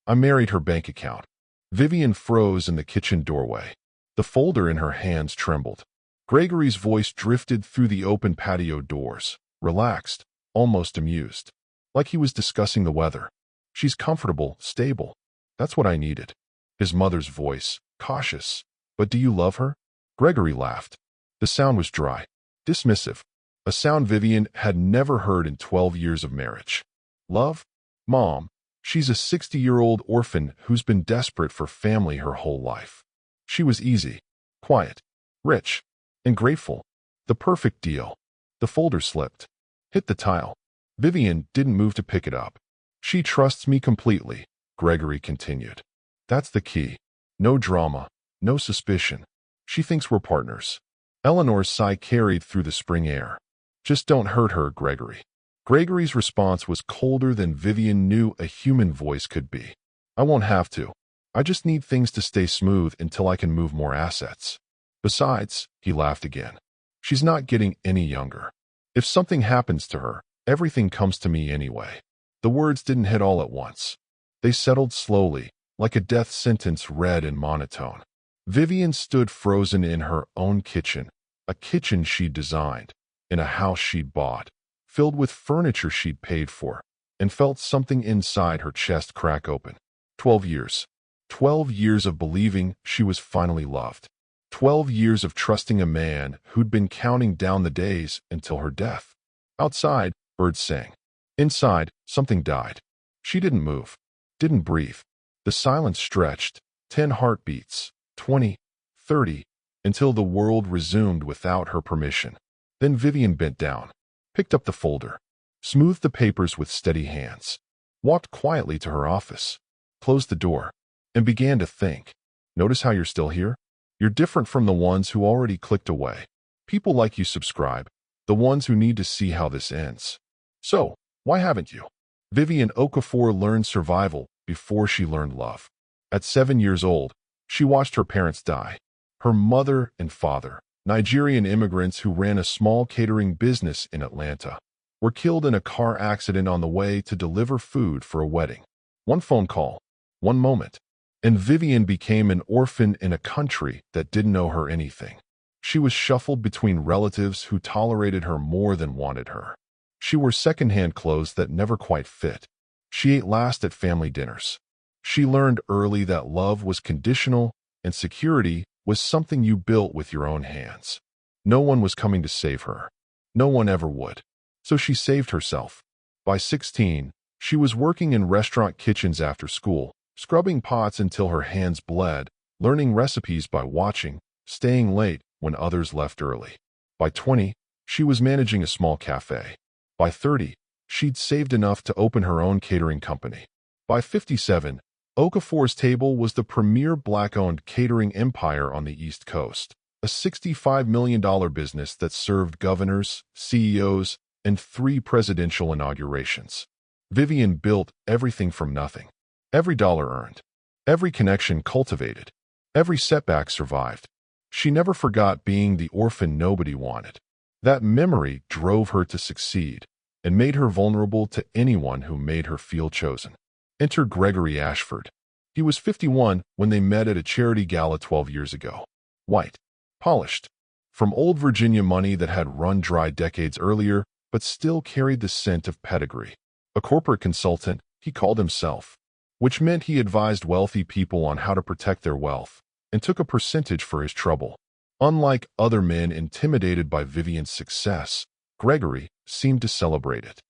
I married her bank account. Vivian froze in the kitchen doorway. The folder in her hands trembled. Gregory's voice drifted through the open patio doors, relaxed, almost amused, like he was discussing the weather. She's comfortable, stable. That's what I needed. His mother's voice, cautious. But do you love her? Gregory laughed. The sound was dry, dismissive, a sound Vivian had never heard in 12 years of marriage. Love? Mom, she's a 60-year-old orphan who's been desperate for family her whole life. She was easy, quiet, rich, and grateful. The perfect deal. The folder slipped, hit the tile. Vivian didn't move to pick it up. She trusts me completely, Gregory continued. That's the key. No drama, no suspicion. She thinks we're partners. Eleanor's sigh carried through the spring air. Just don't hurt her, Gregory. Gregory's response was colder than Vivian knew a human voice could be. I won't have to. I just need things to stay smooth until I can move more assets. Besides, he laughed again, she's not getting any younger. If something happens to her, everything comes to me anyway. The words didn't hit all at once. They settled slowly, like a death sentence read in monotone. Vivian stood frozen in her own kitchen, a kitchen she'd designed, in a house she'd bought, filled with furniture she'd paid for, and felt something inside her chest crack open. 12 years. 12 years of believing she was finally loved. 12 years of trusting a man who'd been counting down the days until her death. Outside, birds sang. Inside, something died. She didn't move, didn't breathe. The silence stretched, 10 heartbeats, 20, 30, until the world resumed without her permission. Then Vivian bent down, picked up the folder, smoothed the papers with steady hands, walked quietly to her office, closed the door, and began to think. Notice how you're still here? You're different from the ones who already clicked away. People like you subscribe, the ones who need to see how this ends. So, why haven't you? Vivian Okafor learned survival before she learned love. At 7 years old, she watched her parents die. Her mother and father, Nigerian immigrants who ran a small catering business in Atlanta, were killed in a car accident on the way to deliver food for a wedding. One phone call, one moment, and Vivian became an orphan in a country that didn't know her anything. She was shuffled between relatives who tolerated her more than wanted her. She wore secondhand clothes that never quite fit. She ate last at family dinners. She learned early that love was conditional and security was something you built with your own hands. No one was coming to save her. No one ever would. So she saved herself. By 16, she was working in restaurant kitchens after school, scrubbing pots until her hands bled, learning recipes by watching, staying late when others left early. By 20, she was managing a small cafe. By 30, she'd saved enough to open her own catering company. By 57, Okafor's Table was the premier black-owned catering empire on the East Coast, a $65 million business that served governors, CEOs, and 3 presidential inaugurations. Vivian built everything from nothing. Every dollar earned, every connection cultivated, every setback survived. She never forgot being the orphan nobody wanted. That memory drove her to succeed and made her vulnerable to anyone who made her feel chosen. Enter Gregory Ashford. He was 51 when they met at a charity gala 12 years ago. White, polished, from old Virginia money that had run dry decades earlier, but still carried the scent of pedigree. A corporate consultant, he called himself, which meant he advised wealthy people on how to protect their wealth and took a percentage for his trouble. Unlike other men intimidated by Vivian's success, Gregory seemed to celebrate it.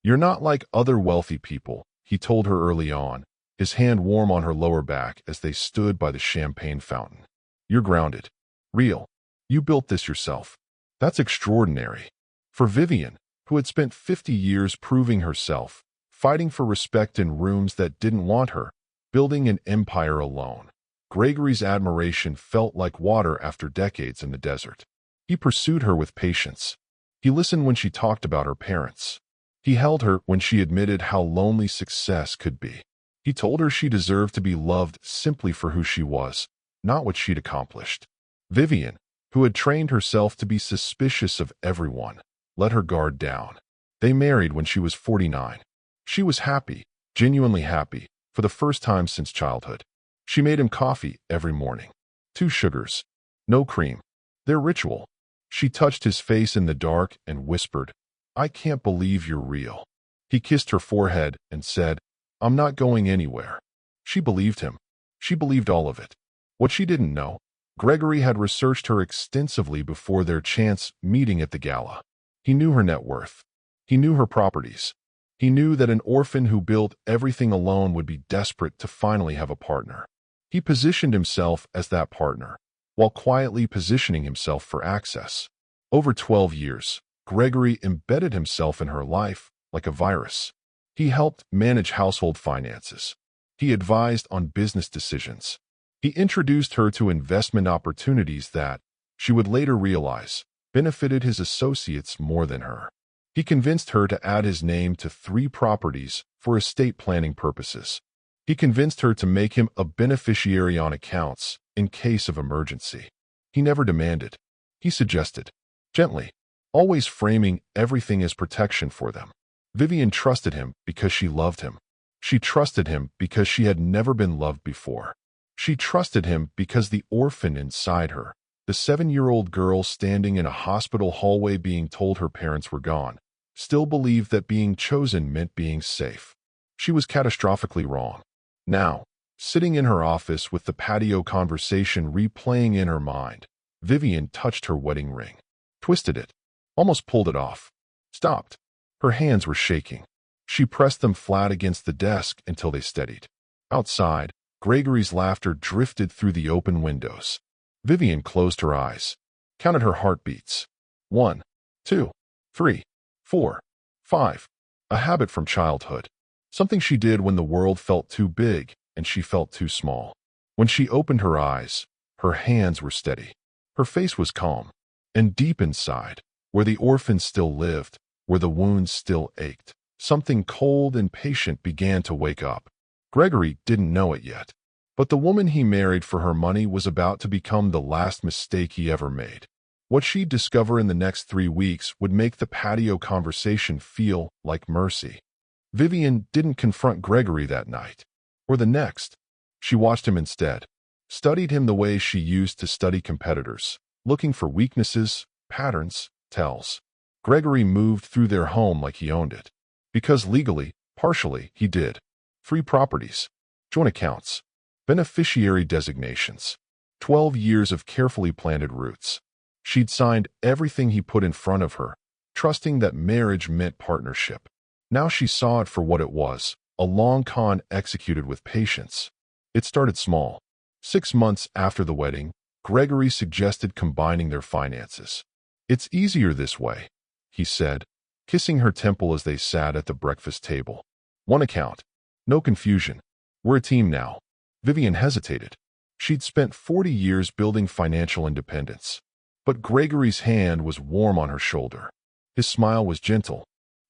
You're not like other wealthy people, he told her early on, his hand warm on her lower back as they stood by the champagne fountain. You're grounded. Real. You built this yourself. That's extraordinary. For Vivian, who had spent 50 years proving herself, fighting for respect in rooms that didn't want her, building an empire alone, Gregory's admiration felt like water after decades in the desert. He pursued her with patience. He listened when she talked about her parents. He held her when she admitted how lonely success could be. He told her she deserved to be loved simply for who she was, not what she'd accomplished. Vivian, who had trained herself to be suspicious of everyone, let her guard down. They married when she was 49. She was happy, genuinely happy, for the first time since childhood. She made him coffee every morning. 2 sugars. No cream. Their ritual. She touched his face in the dark and whispered, "I can't believe you're real." He kissed her forehead and said, "I'm not going anywhere." She believed him. She believed all of it. What she didn't know, Gregory had researched her extensively before their chance meeting at the gala. He knew her net worth. He knew her properties. He knew that an orphan who built everything alone would be desperate to finally have a partner. He positioned himself as that partner, while quietly positioning himself for access. Over 12 years, Gregory embedded himself in her life like a virus. He helped manage household finances. He advised on business decisions. He introduced her to investment opportunities that, she would later realize, benefited his associates more than her. He convinced her to add his name to 3 properties for estate planning purposes. He convinced her to make him a beneficiary on accounts in case of emergency. He never demanded. He suggested, gently, always framing everything as protection for them. Vivian trusted him because she loved him. She trusted him because she had never been loved before. She trusted him because the orphan inside her, the 7-year-old girl standing in a hospital hallway being told her parents were gone, still believed that being chosen meant being safe. She was catastrophically wrong. Now, sitting in her office with the patio conversation replaying in her mind, Vivian touched her wedding ring, twisted it, almost pulled it off, stopped. Her hands were shaking. She pressed them flat against the desk until they steadied. Outside, Gregory's laughter drifted through the open windows. Vivian closed her eyes, counted her heartbeats. 1, 2, 3, 4, 5. A habit from childhood. Something she did when the world felt too big and she felt too small. When she opened her eyes, her hands were steady. Her face was calm. And deep inside, where the orphan still lived, where the wounds still ached, something cold and patient began to wake up. Gregory didn't know it yet, but the woman he married for her money was about to become the last mistake he ever made. What she'd discover in the next 3 weeks would make the patio conversation feel like mercy. Vivian didn't confront Gregory that night, or the next. She watched him instead, studied him the way she used to study competitors, looking for weaknesses, patterns, tells. Gregory moved through their home like he owned it. Because legally, partially, he did. 3 properties, joint accounts, beneficiary designations, 12 years of carefully planted roots. She'd signed everything he put in front of her, trusting that marriage meant partnership. Now she saw it for what it was, a long con executed with patience. It started small. 6 months after the wedding, Gregory suggested combining their finances. "It's easier this way," he said, kissing her temple as they sat at the breakfast table. "1 account. No confusion. We're a team now." Vivian hesitated. She'd spent 40 years building financial independence. But Gregory's hand was warm on her shoulder. His smile was gentle.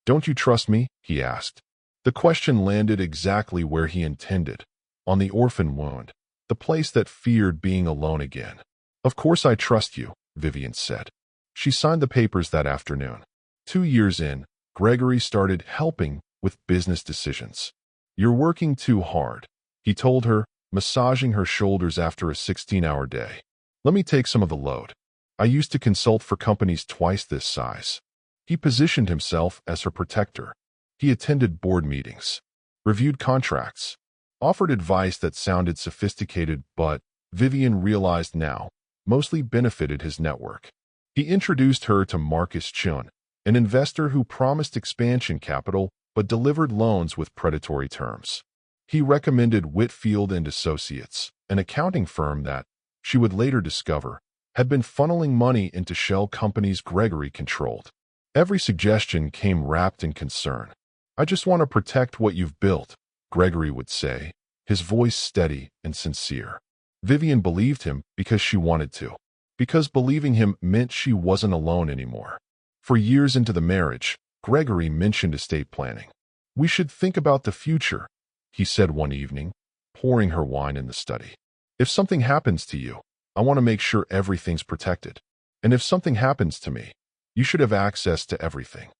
"Don't you trust me?" he asked. The question landed exactly where he intended, on the orphan wound, the place that feared being alone again. "Of course I trust you," Vivian said. She signed the papers that afternoon. 2 years in, Gregory started helping with business decisions. "You're working too hard," he told her, massaging her shoulders after a 16-hour day. "Let me take some of the load. I used to consult for companies twice this size." He positioned himself as her protector. He attended board meetings, reviewed contracts, offered advice that sounded sophisticated but, Vivian realized now, mostly benefited his network. He introduced her to Marcus Chun, an investor who promised expansion capital but delivered loans with predatory terms. He recommended Whitfield and Associates, an accounting firm that, she would later discover, had been funneling money into shell companies Gregory controlled. Every suggestion came wrapped in concern. "I just want to protect what you've built," Gregory would say, his voice steady and sincere. Vivian believed him because she wanted to, because believing him meant she wasn't alone anymore. For years into the marriage, Gregory mentioned estate planning. "We should think about the future," he said one evening, pouring her wine in the study. "If something happens to you, I want to make sure everything's protected. And if something happens to me, you should have access to everything."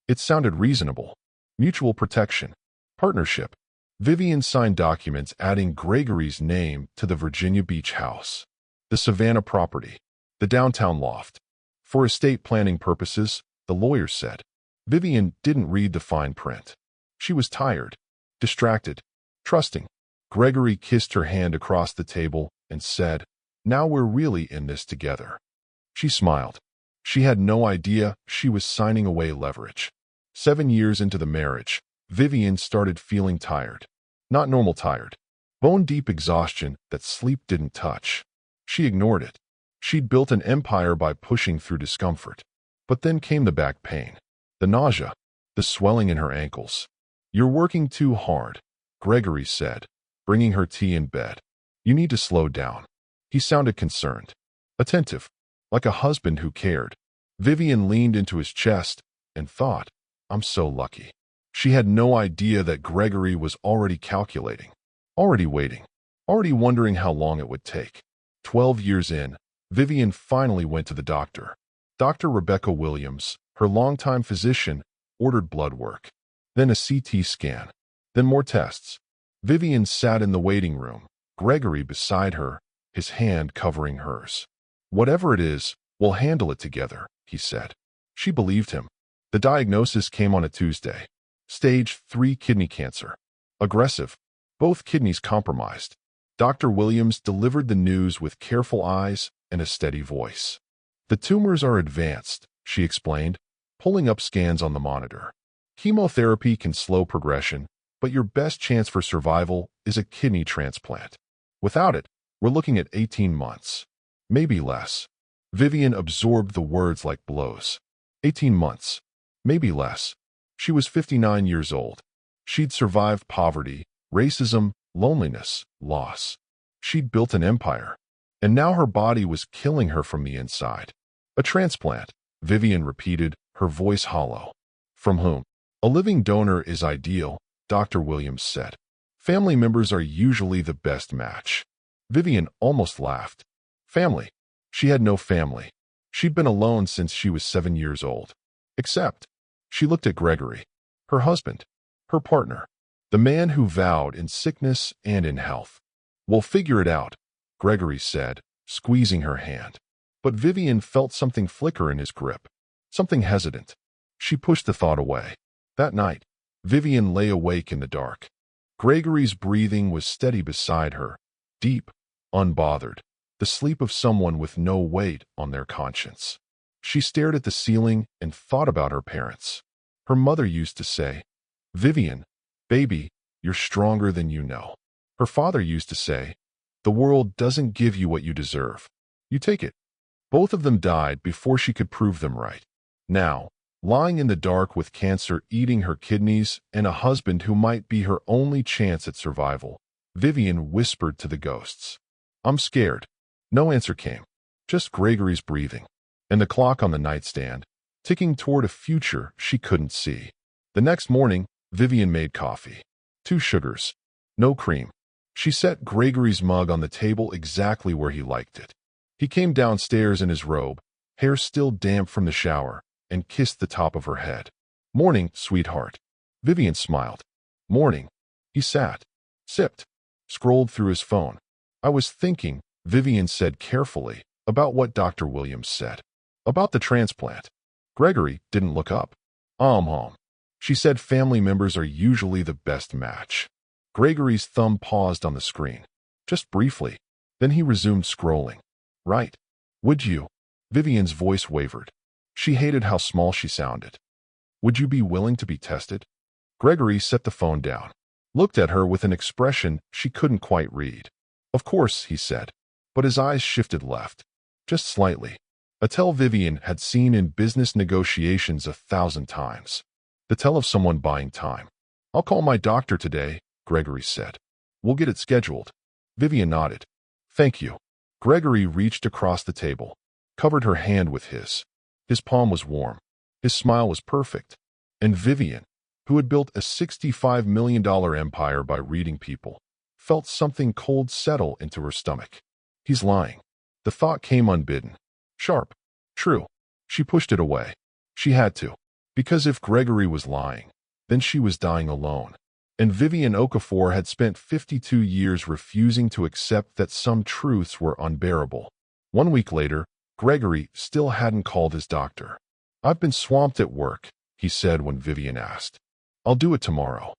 It sounded reasonable. Mutual protection. Partnership. Vivian signed documents adding Gregory's name to the Virginia Beach house, the Savannah property, the downtown loft. For estate planning purposes, the lawyers said. Vivian didn't read the fine print. She was tired, distracted, trusting. Gregory kissed her hand across the table and said, "Now we're really in this together." She smiled. She had no idea she was signing away leverage. 7 years into the marriage, Vivian started feeling tired. Not normal tired. Bone-deep exhaustion that sleep didn't touch. She ignored it. She'd built an empire by pushing through discomfort. But then came the back pain, the nausea, the swelling in her ankles. "You're working too hard," Gregory said, bringing her tea in bed. "You need to slow down." He sounded concerned, attentive, like a husband who cared. Vivian leaned into his chest and thought, "I'm so lucky." She had no idea that Gregory was already calculating, already waiting, already wondering how long it would take. 12 years in, Vivian finally went to the doctor. Dr. Rebecca Williams, her longtime physician, ordered blood work, then a CT scan, then more tests. Vivian sat in the waiting room, Gregory beside her, his hand covering hers. "Whatever it is, we'll handle it together," he said. She believed him. The diagnosis came on a Tuesday. Stage 3 kidney cancer. Aggressive. Both kidneys compromised. Dr. Williams delivered the news with careful eyes and a steady voice. "The tumors are advanced," she explained, pulling up scans on the monitor. "Chemotherapy can slow progression, but your best chance for survival is a kidney transplant. Without it, we're looking at 18 months. Maybe less." Vivian absorbed the words like blows. 18 months. Maybe less. She was 59 years old. She'd survived poverty, racism, loneliness, loss. She'd built an empire. And now her body was killing her from the inside. "A transplant," Vivian repeated, her voice hollow. "From whom?" "A living donor is ideal," Dr. Williams said. "Family members are usually the best match." Vivian almost laughed. Family. She had no family. She'd been alone since she was 7 years old. Except, she looked at Gregory, her husband, her partner, the man who vowed in sickness and in health. "We'll figure it out," Gregory said, squeezing her hand. But Vivian felt something flicker in his grip, something hesitant. She pushed the thought away. That night, Vivian lay awake in the dark. Gregory's breathing was steady beside her, deep, unbothered, the sleep of someone with no weight on their conscience. She stared at the ceiling and thought about her parents. Her mother used to say, "Vivian, baby, you're stronger than you know." Her father used to say, "The world doesn't give you what you deserve. You take it." Both of them died before she could prove them right. Now, lying in the dark with cancer eating her kidneys and a husband who might be her only chance at survival, Vivian whispered to the ghosts, "I'm scared." No answer came, just Gregory's breathing, and the clock on the nightstand, ticking toward a future she couldn't see. The next morning, Vivian made coffee. 2 sugars, no cream. She set Gregory's mug on the table exactly where he liked it. He came downstairs in his robe, hair still damp from the shower, and kissed the top of her head. "Morning, sweetheart." Vivian smiled. "Morning." He sat, sipped, scrolled through his phone. "I was thinking," Vivian said carefully, "about what Dr. Williams said. About the transplant." Gregory didn't look up. She said family members are usually the best match. Gregory's thumb paused on the screen, just briefly. Then he resumed scrolling. "Right. Would you?" Vivian's voice wavered. She hated how small she sounded. "Would you be willing to be tested?" Gregory set the phone down, looked at her with an expression she couldn't quite read. "Of course," he said, but his eyes shifted left, just slightly. A tell Vivian had seen in business negotiations 1,000 times. The tell of someone buying time. "I'll call my doctor today," Gregory said. "We'll get it scheduled." Vivian nodded. "Thank you." Gregory reached across the table, covered her hand with his. His palm was warm. His smile was perfect. And Vivian, who had built a $65 million empire by reading people, felt something cold settle into her stomach. He's lying. The thought came unbidden. Sharp. True. She pushed it away. She had to. Because if Gregory was lying, then she was dying alone. And Vivian Okafor had spent 52 years refusing to accept that some truths were unbearable. 1 week later, Gregory still hadn't called his doctor. "I've been swamped at work," he said when Vivian asked. "I'll do it tomorrow."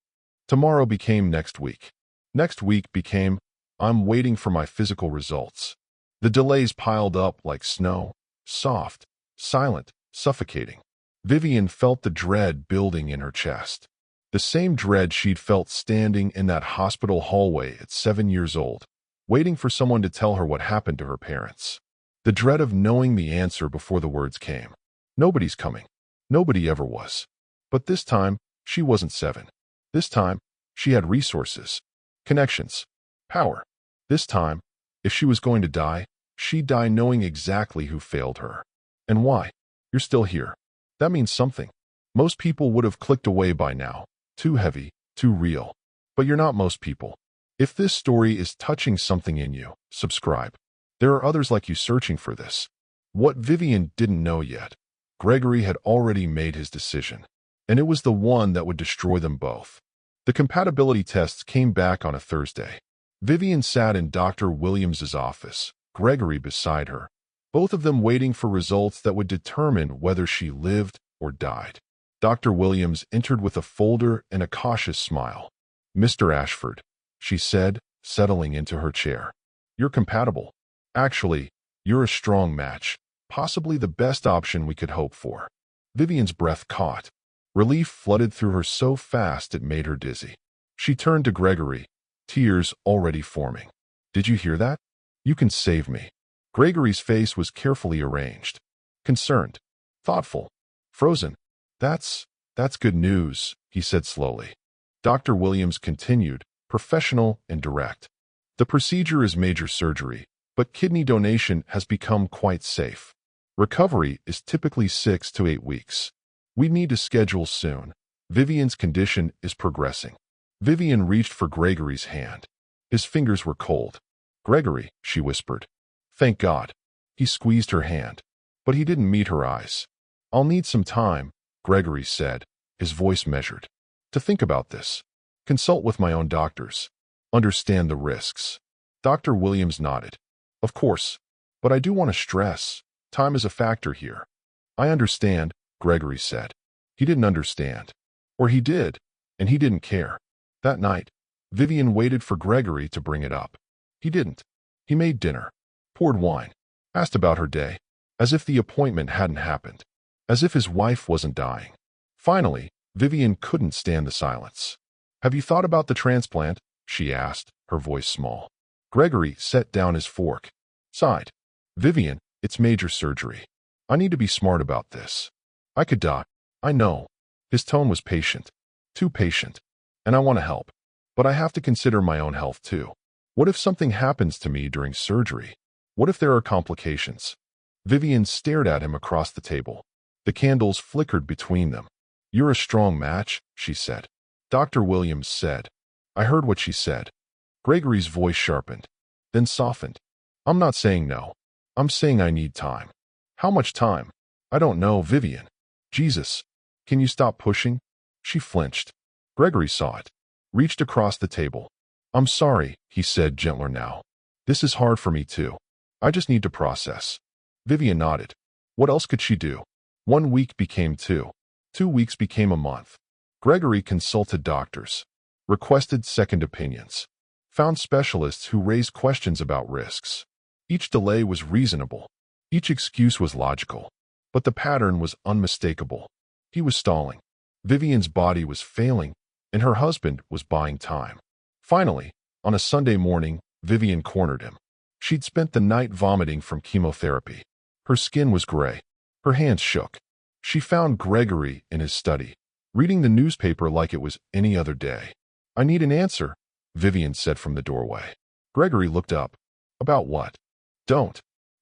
Tomorrow became next week. Next week became, "I'm waiting for my physical results." The delays piled up like snow, soft, silent, suffocating. Vivian felt the dread building in her chest. The same dread she'd felt standing in that hospital hallway at 7 years old, waiting for someone to tell her what happened to her parents. The dread of knowing the answer before the words came. Nobody's coming. Nobody ever was. But this time, she wasn't 7. This time, she had resources, connections, power. This time, if she was going to die, she'd die knowing exactly who failed her. And why? "You're still here. That means something." Most people would have clicked away by now. Too heavy, too real. But you're not most people. If this story is touching something in you, subscribe. There are others like you searching for this. What Vivian didn't know yet, Gregory had already made his decision. And it was the one that would destroy them both. The compatibility tests came back on a Thursday. Vivian sat in Dr. Williams's office, Gregory beside her, both of them waiting for results that would determine whether she lived or died. Dr. Williams entered with a folder and a cautious smile. "Mr. Ashford," she said, settling into her chair. "You're compatible. Actually, you're a strong match, possibly the best option we could hope for." Vivian's breath caught. Relief flooded through her so fast it made her dizzy. She turned to Gregory, tears already forming. "Did you hear that? You can save me." Gregory's face was carefully arranged. Concerned, thoughtful, frozen. That's good news," he said slowly. Dr. Williams continued, professional and direct. "The procedure is major surgery, but kidney donation has become quite safe. Recovery is typically 6 to 8 weeks. We need to schedule soon. Vivian's condition is progressing." Vivian reached for Gregory's hand. His fingers were cold. "Gregory," she whispered. "Thank God." He squeezed her hand, but he didn't meet her eyes. "I'll need some time," Gregory said, his voice measured, "to think about this. Consult with my own doctors. Understand the risks." Dr. Williams nodded. "Of course, but I do want to stress, time is a factor here." "I understand," Gregory said. He didn't understand. Or he did, and he didn't care. That night, Vivian waited for Gregory to bring it up. He didn't. He made dinner, poured wine, asked about her day, as if the appointment hadn't happened. As if his wife wasn't dying. Finally, Vivian couldn't stand the silence. "Have you thought about the transplant?" she asked, her voice small. Gregory set down his fork, sighed. "Vivian, it's major surgery. I need to be smart about this. I could die. I know." His tone was patient. Too patient. "And I want to help. But I have to consider my own health too. What if something happens to me during surgery? What if there are complications?" Vivian stared at him across the table. The candles flickered between them. "You're a strong match," she said. Dr. Williams said. "I heard what she said." Gregory's voice sharpened, then softened. "I'm not saying no. I'm saying I need time." "How much time?" "I don't know, Vivian." "Jesus. Can you stop pushing?" She flinched. Gregory saw it, reached across the table. "I'm sorry," he said gentler now. "This is hard for me too. I just need to process." Vivian nodded. What else could she do? 1 week became 2. 2 weeks became a month. Gregory consulted doctors, requested second opinions, found specialists who raised questions about risks. Each delay was reasonable. Each excuse was logical. But the pattern was unmistakable. He was stalling. Vivian's body was failing, and her husband was buying time. Finally, on a Sunday morning, Vivian cornered him. She'd spent the night vomiting from chemotherapy. Her skin was gray. Her hands shook. She found Gregory in his study, reading the newspaper like it was any other day. "I need an answer," Vivian said from the doorway. Gregory looked up. "About what?" "Don't."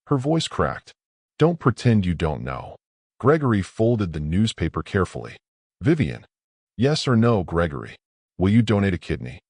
Her voice cracked. "Don't pretend you don't know." Gregory folded the newspaper carefully. "Vivian." "Yes or no, Gregory? Will you donate a kidney?"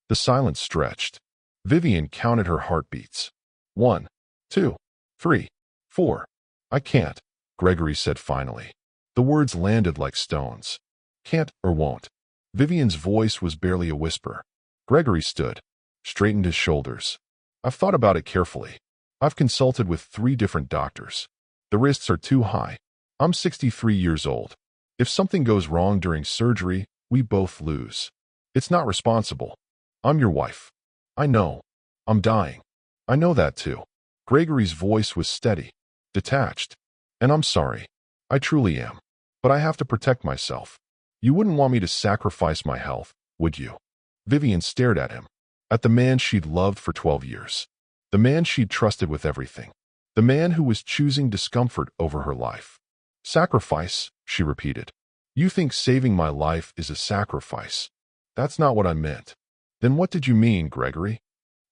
The silence stretched. Vivian counted her heartbeats. 1, 2, 3, 4. "I can't," Gregory said finally. The words landed like stones. "Can't or won't." Vivian's voice was barely a whisper. Gregory stood, straightened his shoulders. I've thought about it carefully. I've consulted with 3 different doctors. The risks are too high. I'm 63 years old. If something goes wrong during surgery, we both lose. It's not responsible. I'm your wife. I know. I'm dying. I know that too. Gregory's voice was steady, detached. And I'm sorry. I truly am. But I have to protect myself. You wouldn't want me to sacrifice my health, would you? Vivian stared at him. At the man she'd loved for 12 years. The man she'd trusted with everything. The man who was choosing discomfort over her life. Sacrifice, she repeated. You think saving my life is a sacrifice. That's not what I meant. Then what did you mean, Gregory?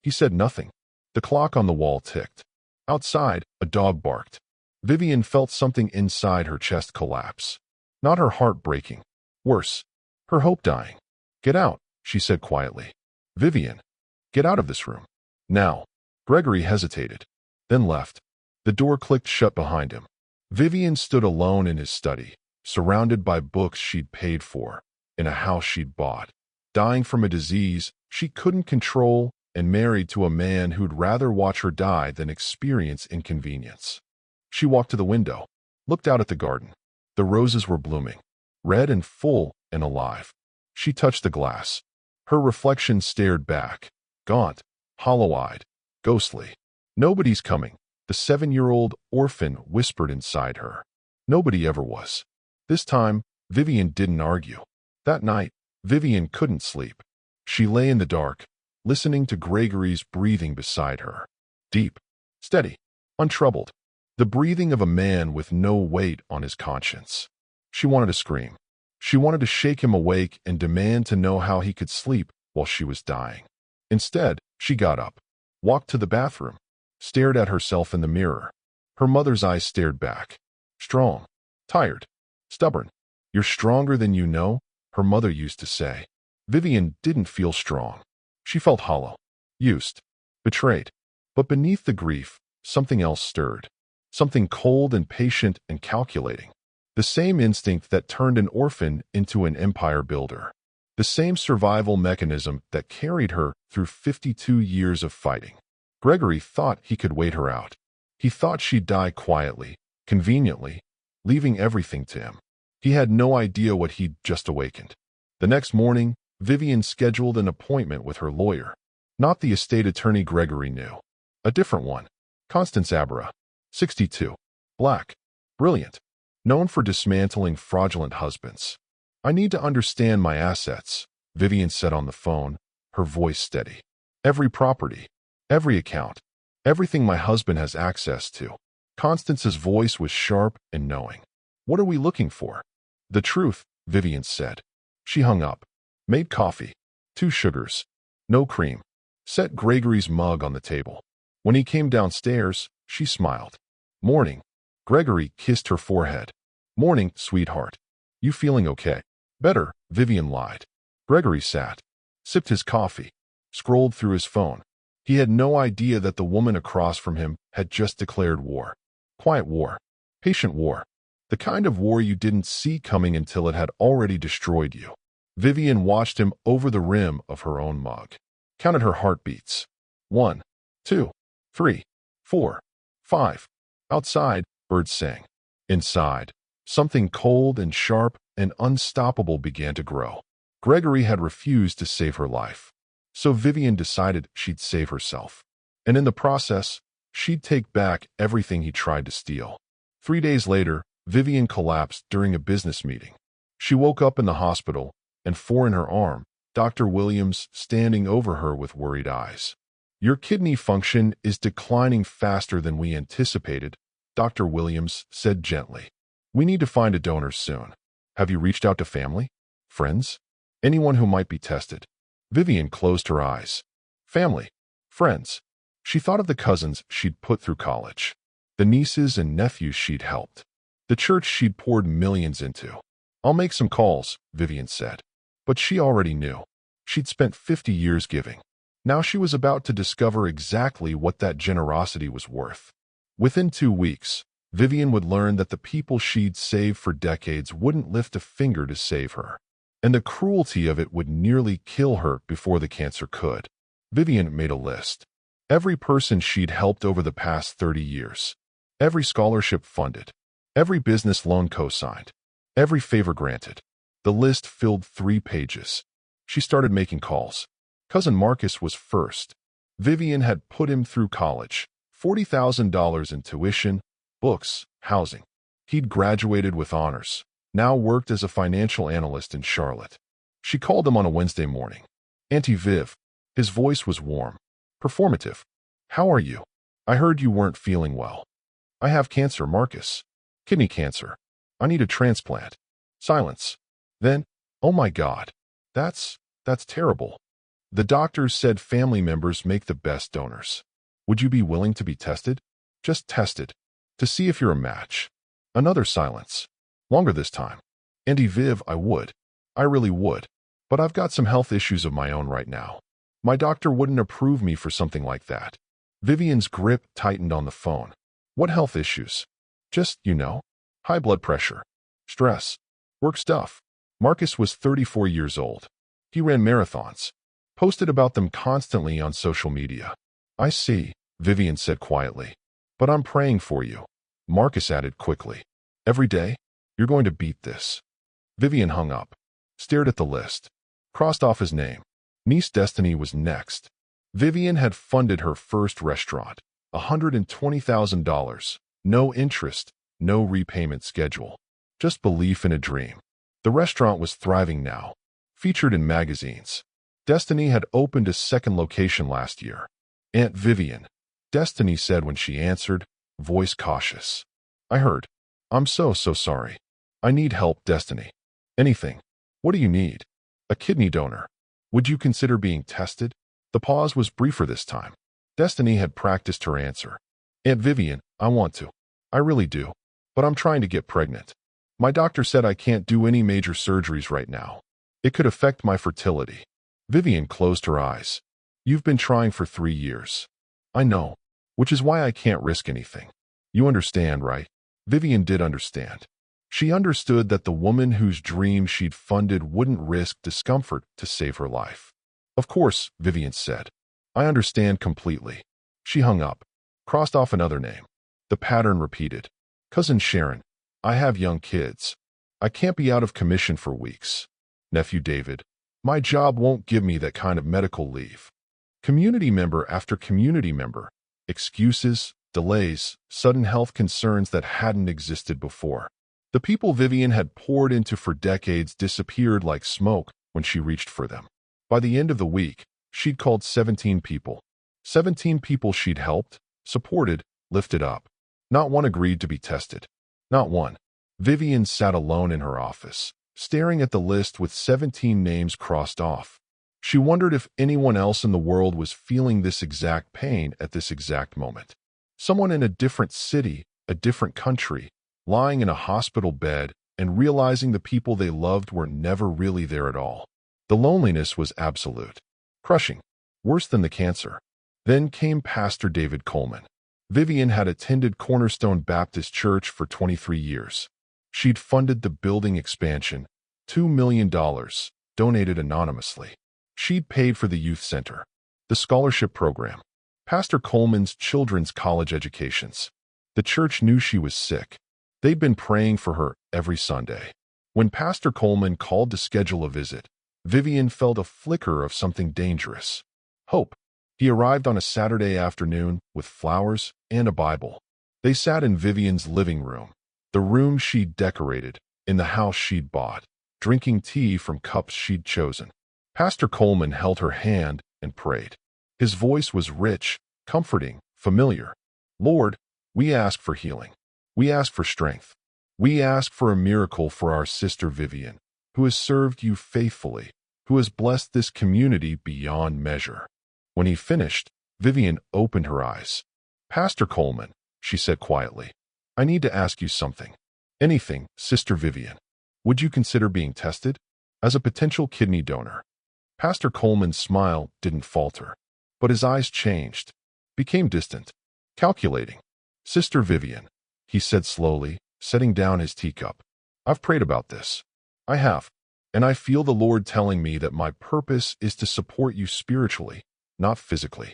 He said nothing. The clock on the wall ticked. Outside, a dog barked. Vivian felt something inside her chest collapse. Not her heart breaking. Worse, her hope dying. Get out, she said quietly. Vivian, get out of this room. Now. Gregory hesitated, then left. The door clicked shut behind him. Vivian stood alone in his study, surrounded by books she'd paid for, in a house she'd bought, dying from a disease she couldn't control and married to a man who'd rather watch her die than experience inconvenience. She walked to the window, looked out at the garden. The roses were blooming, red and full and alive. She touched the glass. Her reflection stared back, gaunt, hollow-eyed, ghostly. Nobody's coming, the 7-year-old orphan whispered inside her. Nobody ever was. This time, Vivian didn't argue. That night, Vivian couldn't sleep. She lay in the dark, listening to Gregory's breathing beside her. Deep, steady, untroubled. The breathing of a man with no weight on his conscience. She wanted to scream. She wanted to shake him awake and demand to know how he could sleep while she was dying. Instead, she got up, walked to the bathroom, stared at herself in the mirror. Her mother's eyes stared back. Strong, tired, stubborn. You're stronger than you know, her mother used to say. Vivian didn't feel strong. She felt hollow, used, betrayed. But beneath the grief, something else stirred. Something cold and patient and calculating. The same instinct that turned an orphan into an empire builder. The same survival mechanism that carried her through 52 years of fighting. Gregory thought he could wait her out. He thought she'd die quietly, conveniently, leaving everything to him. He had no idea what he'd just awakened. The next morning, Vivian scheduled an appointment with her lawyer. Not the estate attorney Gregory knew. A different one. Constance Abera, 62. Black. Brilliant. Known for dismantling fraudulent husbands. I need to understand my assets, Vivian said on the phone, her voice steady. Every property, every account, everything my husband has access to. Constance's voice was sharp and knowing. What are we looking for? The truth, Vivian said. She hung up. Made coffee. 2 sugars. No cream. Set Gregory's mug on the table. When he came downstairs, she smiled. Morning. Gregory kissed her forehead. Morning, sweetheart. You feeling okay? Better, Vivian lied. Gregory sat, sipped his coffee, scrolled through his phone. He had no idea that the woman across from him had just declared war. Quiet war. Patient war. The kind of war you didn't see coming until it had already destroyed you. Vivian watched him over the rim of her own mug. Counted her heartbeats. 1, 2, 3, 4, 5. Outside, birds sang. Inside, something cold and sharp and unstoppable began to grow. Gregory had refused to save her life. So Vivian decided she'd save herself. And in the process, she'd take back everything he tried to steal. 3 days later, Vivian collapsed during a business meeting. She woke up in the hospital, and 4 in her arm, Dr. Williams standing over her with worried eyes. Your kidney function is declining faster than we anticipated, Dr. Williams said gently. We need to find a donor soon. Have you reached out to family? Friends? Anyone who might be tested? Vivian closed her eyes. Family. Friends. She thought of the cousins she'd put through college. The nieces and nephews she'd helped. The church she'd poured millions into. I'll make some calls, Vivian said. But she already knew. She'd spent 50 years giving. Now she was about to discover exactly what that generosity was worth. Within 2 weeks, Vivian would learn that the people she'd saved for decades wouldn't lift a finger to save her. and the cruelty of it would nearly kill her before the cancer could. Vivian made a list. Every person she'd helped over the past 30 years. Every scholarship funded. Every business loan co-signed. Every favor granted. The list filled 3 pages. She started making calls. Cousin Marcus was first. Vivian had put him through college. $40,000 in tuition, books, housing. He'd graduated with honors. Now worked as a financial analyst in Charlotte. She called him on a Wednesday morning. "Auntie Viv." His voice was warm. Performative. "How are you? I heard you weren't feeling well." "I have cancer, Marcus. Kidney cancer. I need a transplant." Silence. Then, "Oh my God. That's terrible. The doctors said family members make the best donors. Would you be willing to be tested? Just tested. To see if you're a match." Another silence. Longer this time. "Auntie Viv, I would. I really would. But I've got some health issues of my own right now. My doctor wouldn't approve me for something like that." Vivian's grip tightened on the phone. "What health issues?" "Just, high blood pressure. Stress. Work stuff." Marcus was 34 years old. He ran marathons. Posted about them constantly on social media. "I see," Vivian said quietly. "But I'm praying for you." Marcus added quickly. "Every day? You're going to beat this." Vivian hung up. Stared at the list. Crossed off his name. Niece Destiny was next. Vivian had funded her first restaurant. $120,000. No interest. No repayment schedule. Just belief in a dream. The restaurant was thriving now. Featured in magazines. Destiny had opened a second location last year. "Aunt Vivian," Destiny said when she answered, voice cautious. "I heard. I'm so sorry. I need help, Destiny." "Anything. What do you need?" "A kidney donor. Would you consider being tested?" The pause was briefer this time. Destiny had practiced her answer. "Aunt Vivian, I want to. I really do. But I'm trying to get pregnant. My doctor said I can't do any major surgeries right now. It could affect my fertility." Vivian closed her eyes. "You've been trying for 3 years." "I know. Which is why I can't risk anything. You understand, right?" Vivian did understand. She understood that the woman whose dream she'd funded wouldn't risk discomfort to save her life. "Of course," Vivian said. "I understand completely." She hung up. Crossed off another name. The pattern repeated. "Cousin Sharon. I have young kids. I can't be out of commission for weeks. Nephew David. My job won't give me that kind of medical leave." Community member after community member. Excuses, delays, sudden health concerns that hadn't existed before. The people Vivian had poured into for decades disappeared like smoke when she reached for them. By the end of the week, she'd called 17 people. 17 people she'd helped, supported, lifted up. Not one agreed to be tested. Not one. Vivian sat alone in her office, staring at the list with 17 names crossed off. She wondered if anyone else in the world was feeling this exact pain at this exact moment. Someone in a different city, a different country, lying in a hospital bed and realizing the people they loved were never really there at all. The loneliness was absolute. Crushing. Worse than the cancer. Then came Pastor David Coleman. Vivian had attended Cornerstone Baptist Church for 23 years. She'd funded the building expansion, $2 million, donated anonymously. She'd paid for the youth center, the scholarship program, Pastor Coleman's children's college educations. The church knew she was sick. They'd been praying for her every Sunday. When Pastor Coleman called to schedule a visit, Vivian felt a flicker of something dangerous. Hope. He arrived on a Saturday afternoon with flowers and a Bible. They sat in Vivian's living room, the room she'd decorated, in the house she'd bought, drinking tea from cups she'd chosen. Pastor Coleman held her hand and prayed. His voice was rich, comforting, familiar. "Lord, we ask for healing. We ask for strength. We ask for a miracle for our sister Vivian, who has served you faithfully, who has blessed this community beyond measure." When he finished, Vivian opened her eyes. "Pastor Coleman," she said quietly, "I need to ask you something. Anything, Sister Vivian. Would you consider being tested? As a potential kidney donor?" Pastor Coleman's smile didn't falter, but his eyes changed, became distant, calculating. "Sister Vivian," he said slowly, setting down his teacup. "I've prayed about this. I have. And I feel the Lord telling me that my purpose is to support you spiritually, not physically.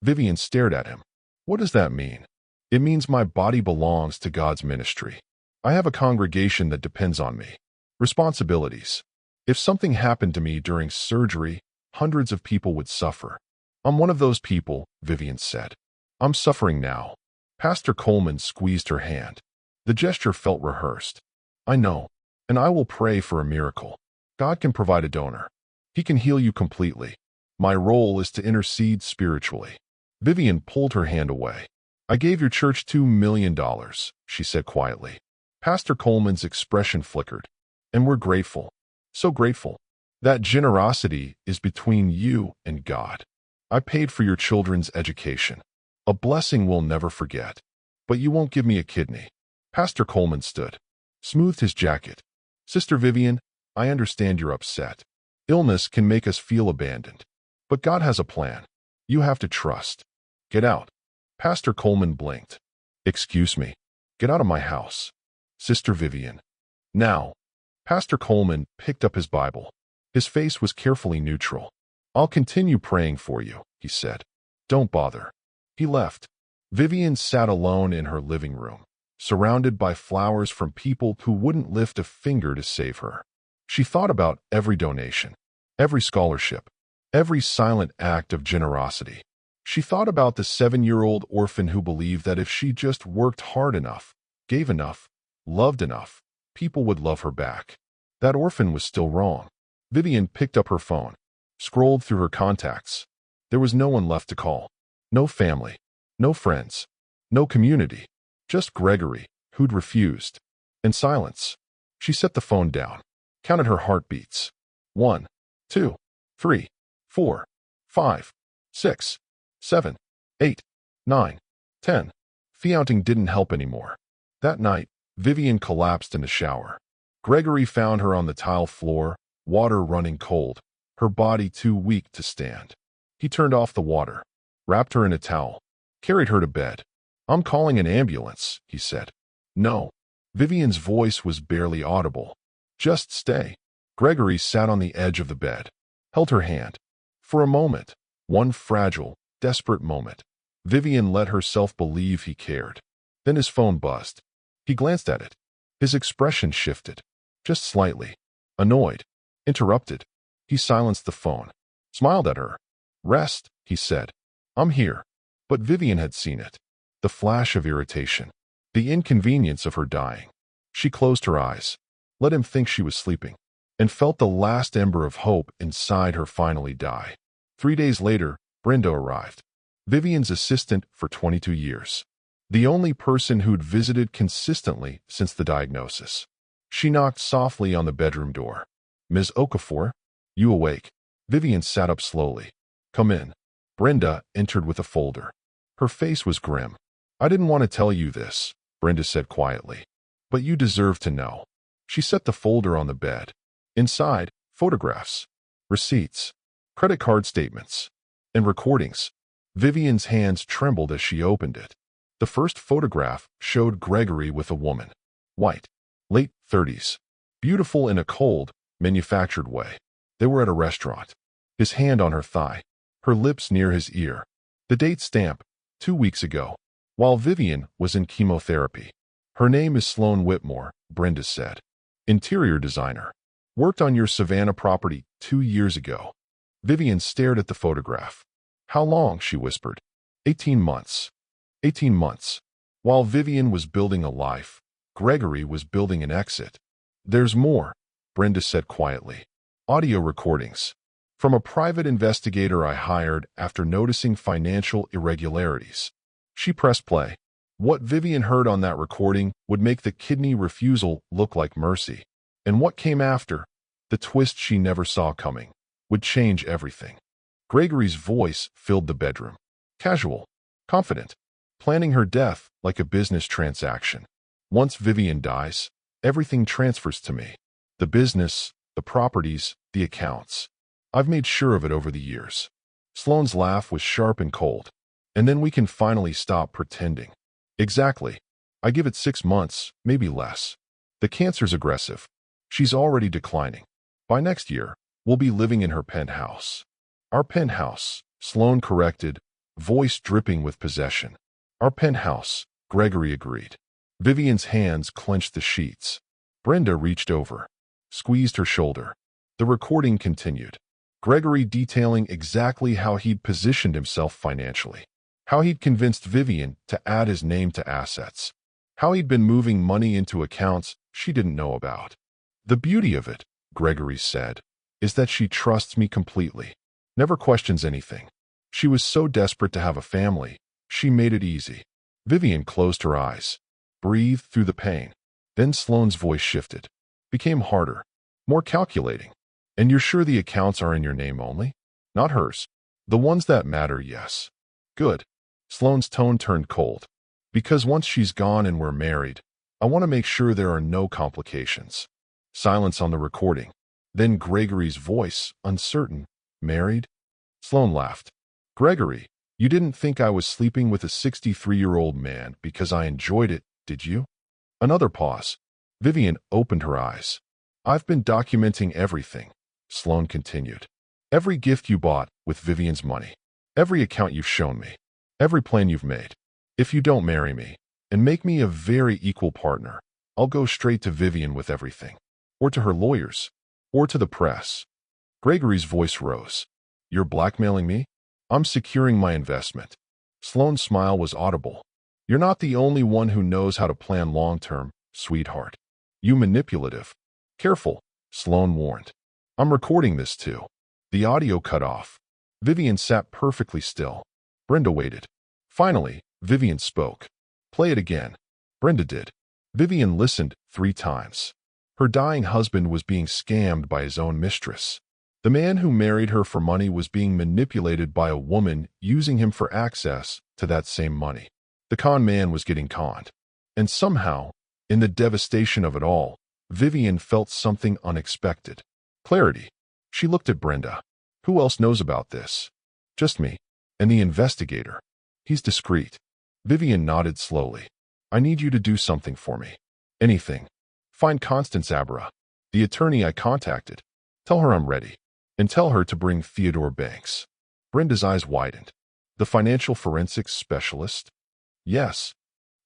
Vivian stared at him. What does that mean? It means my body belongs to God's ministry. I have a congregation that depends on me. Responsibilities. If something happened to me during surgery, hundreds of people would suffer. I'm one of those people, Vivian said. I'm suffering now. Pastor Coleman squeezed her hand. The gesture felt rehearsed. I know, and I will pray for a miracle. God can provide a donor. He can heal you completely. My role is to intercede spiritually. Vivian pulled her hand away. I gave your church $2 million, she said quietly. Pastor Coleman's expression flickered. And we're grateful. So grateful. That generosity is between you and God. I paid for your children's education. A blessing we'll never forget. But you won't give me a kidney. Pastor Coleman stood, smoothed his jacket. Sister Vivian, I understand you're upset. Illness can make us feel abandoned. But God has a plan. You have to trust. Get out. Pastor Coleman blinked. Excuse me. Get out of my house. Sister Vivian. Now. Pastor Coleman picked up his Bible. His face was carefully neutral. I'll continue praying for you, he said. Don't bother. He left. Vivian sat alone in her living room, surrounded by flowers from people who wouldn't lift a finger to save her. She thought about every donation, every scholarship, every silent act of generosity. She thought about the 7-year-old orphan who believed that if she just worked hard enough, gave enough, loved enough, people would love her back. That orphan was still wrong. Vivian picked up her phone, scrolled through her contacts. There was no one left to call. No family, no friends, no community. Just Gregory, who'd refused. And silence. She set the phone down, counted her heartbeats. 1, 2, 3, 4, 5, 6, 7, 8, 9, 10. Counting didn't help anymore. That night, Vivian collapsed in the shower. Gregory found her on the tile floor, water running cold, her body too weak to stand. He turned off the water, wrapped her in a towel, carried her to bed. I'm calling an ambulance, he said. No. Vivian's voice was barely audible. Just stay. Gregory sat on the edge of the bed, held her hand. For a moment, one fragile, desperate moment, Vivian let herself believe he cared. Then his phone buzzed. He glanced at it. His expression shifted, just slightly. Annoyed. Interrupted. He silenced the phone, smiled at her. Rest, he said. I'm here. But Vivian had seen it. The flash of irritation. The inconvenience of her dying. She closed her eyes, let him think she was sleeping, and felt the last ember of hope inside her finally die. 3 days later, Brenda arrived. Vivian's assistant for 22 years. The only person who'd visited consistently since the diagnosis. She knocked softly on the bedroom door. Ms. Okafor, you awake? Vivian sat up slowly. Come in. Brenda entered with a folder. Her face was grim. I didn't want to tell you this, Brenda said quietly. But you deserve to know. She set the folder on the bed. Inside, photographs, receipts, credit card statements, and recordings. Vivian's hands trembled as she opened it. The first photograph showed Gregory with a woman. White, late 30s, beautiful in a cold, manufactured way. They were at a restaurant. His hand on her thigh, her lips near his ear. The date stamp, 2 weeks ago, while Vivian was in chemotherapy. Her name is Sloan Whitmore, Brenda said. Interior designer. Worked on your Savannah property 2 years ago. Vivian stared at the photograph. How long, she whispered. 18 months. 18 months. While Vivian was building a life, Gregory was building an exit. There's more, Brenda said quietly. Audio recordings. From a private investigator I hired after noticing financial irregularities. She pressed play. What Vivian heard on that recording would make the kidney refusal look like mercy. And what came after, the twist she never saw coming, would change everything. Gregory's voice filled the bedroom. Casual, confident, planning her death like a business transaction. Once Vivian dies, everything transfers to me. The business, the properties, the accounts. I've made sure of it over the years. Sloane's laugh was sharp and cold. And then we can finally stop pretending. Exactly. I give it 6 months, maybe less. The cancer's aggressive. She's already declining. By next year, we'll be living in her penthouse. Our penthouse, Sloane corrected, voice dripping with possession. Our penthouse, Gregory agreed. Vivian's hands clenched the sheets. Brenda reached over, squeezed her shoulder. The recording continued. Gregory detailing exactly how he'd positioned himself financially. How he'd convinced Vivian to add his name to assets. How he'd been moving money into accounts she didn't know about. The beauty of it, Gregory said, is that she trusts me completely. Never questions anything. She was so desperate to have a family, she made it easy. Vivian closed her eyes, breathed through the pain. Then Sloane's voice shifted, became harder, more calculating. And you're sure the accounts are in your name only? Not hers. The ones that matter, yes. Good. Sloane's tone turned cold. Because once she's gone and we're married, I want to make sure there are no complications. Silence on the recording. Then Gregory's voice, uncertain. Married? Sloane laughed. Gregory, you didn't think I was sleeping with a 63-year-old man because I enjoyed it, did you? Another pause. Vivian opened her eyes. I've been documenting everything, Sloane continued. Every gift you bought with Vivian's money. Every account you've shown me. Every plan you've made. If you don't marry me and make me a very equal partner, I'll go straight to Vivian with everything. Or to her lawyers. Or to the press. Gregory's voice rose. You're blackmailing me? I'm securing my investment. Sloane's smile was audible. You're not the only one who knows how to plan long-term, sweetheart. You manipulative. Careful, Sloane warned. I'm recording this too. The audio cut off. Vivian sat perfectly still. Brenda waited. Finally, Vivian spoke. Play it again. Brenda did. Vivian listened 3 times. Her dying husband was being scammed by his own mistress. The man who married her for money was being manipulated by a woman using him for access to that same money. The con man was getting conned. And somehow, in the devastation of it all, Vivian felt something unexpected. Clarity. She looked at Brenda. Who else knows about this? Just me. And the investigator. He's discreet. Vivian nodded slowly. I need you to do something for me. Anything. Find Constance Abra, the attorney I contacted. Tell her I'm ready. And tell her to bring Theodore Banks. Brenda's eyes widened. The financial forensics specialist? Yes.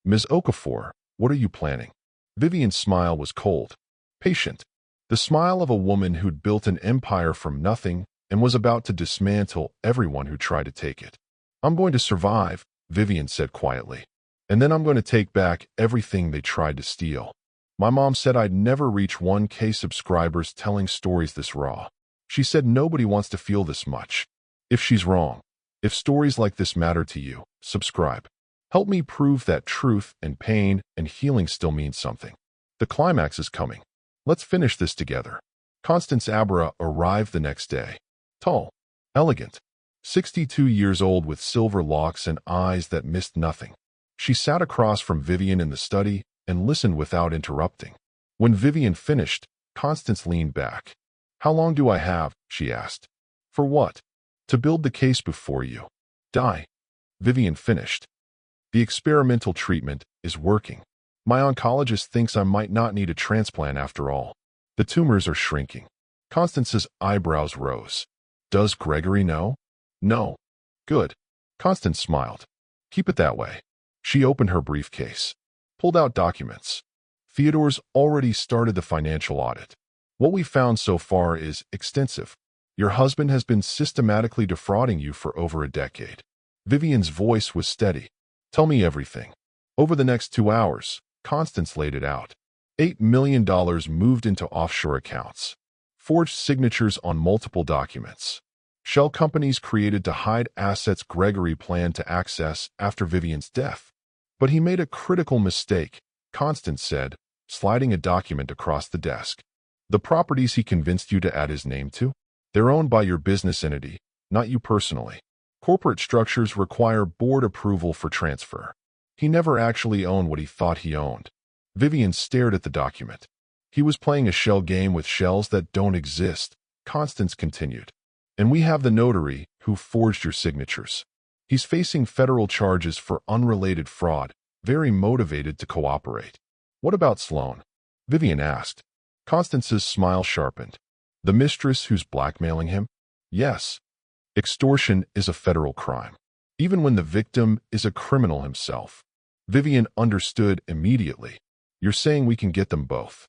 Ms. Okafor, what are you planning? Vivian's smile was cold, patient. The smile of a woman who'd built an empire from nothing and was about to dismantle everyone who tried to take it. I'm going to survive, Vivian said quietly. And then I'm going to take back everything they tried to steal. My mom said I'd never reach 1K subscribers telling stories this raw. She said nobody wants to feel this much. If she's wrong, if stories like this matter to you, subscribe. Help me prove that truth and pain and healing still mean something. The climax is coming. Let's finish this together. Constance Abra arrived the next day. Tall, elegant, 62 years old with silver locks and eyes that missed nothing. She sat across from Vivian in the study and listened without interrupting. When Vivian finished, Constance leaned back. How long do I have? She asked. For what? To build the case before you die. Vivian finished. The experimental treatment is working. My oncologist thinks I might not need a transplant after all. The tumors are shrinking. Constance's eyebrows rose. Does Gregory know? No. Good. Constance smiled. Keep it that way. She opened her briefcase. Pulled out documents. Theodore's already started the financial audit. What we found so far is extensive. Your husband has been systematically defrauding you for over a decade. Vivian's voice was steady. Tell me everything. Over the next 2 hours, Constance laid it out. $8 million moved into offshore accounts. Forged signatures on multiple documents. Shell companies created to hide assets Gregory planned to access after Vivian's death. But he made a critical mistake, Constance said, sliding a document across the desk. The properties he convinced you to add his name to? They're owned by your business entity, not you personally. Corporate structures require board approval for transfer. He never actually owned what he thought he owned. Vivian stared at the document. He was playing a shell game with shells that don't exist, Constance continued. And we have the notary who forged your signatures. He's facing federal charges for unrelated fraud, very motivated to cooperate. What about Sloane? Vivian asked. Constance's smile sharpened. The mistress who's blackmailing him? Yes. Extortion is a federal crime, even when the victim is a criminal himself. Vivian understood immediately. You're saying we can get them both.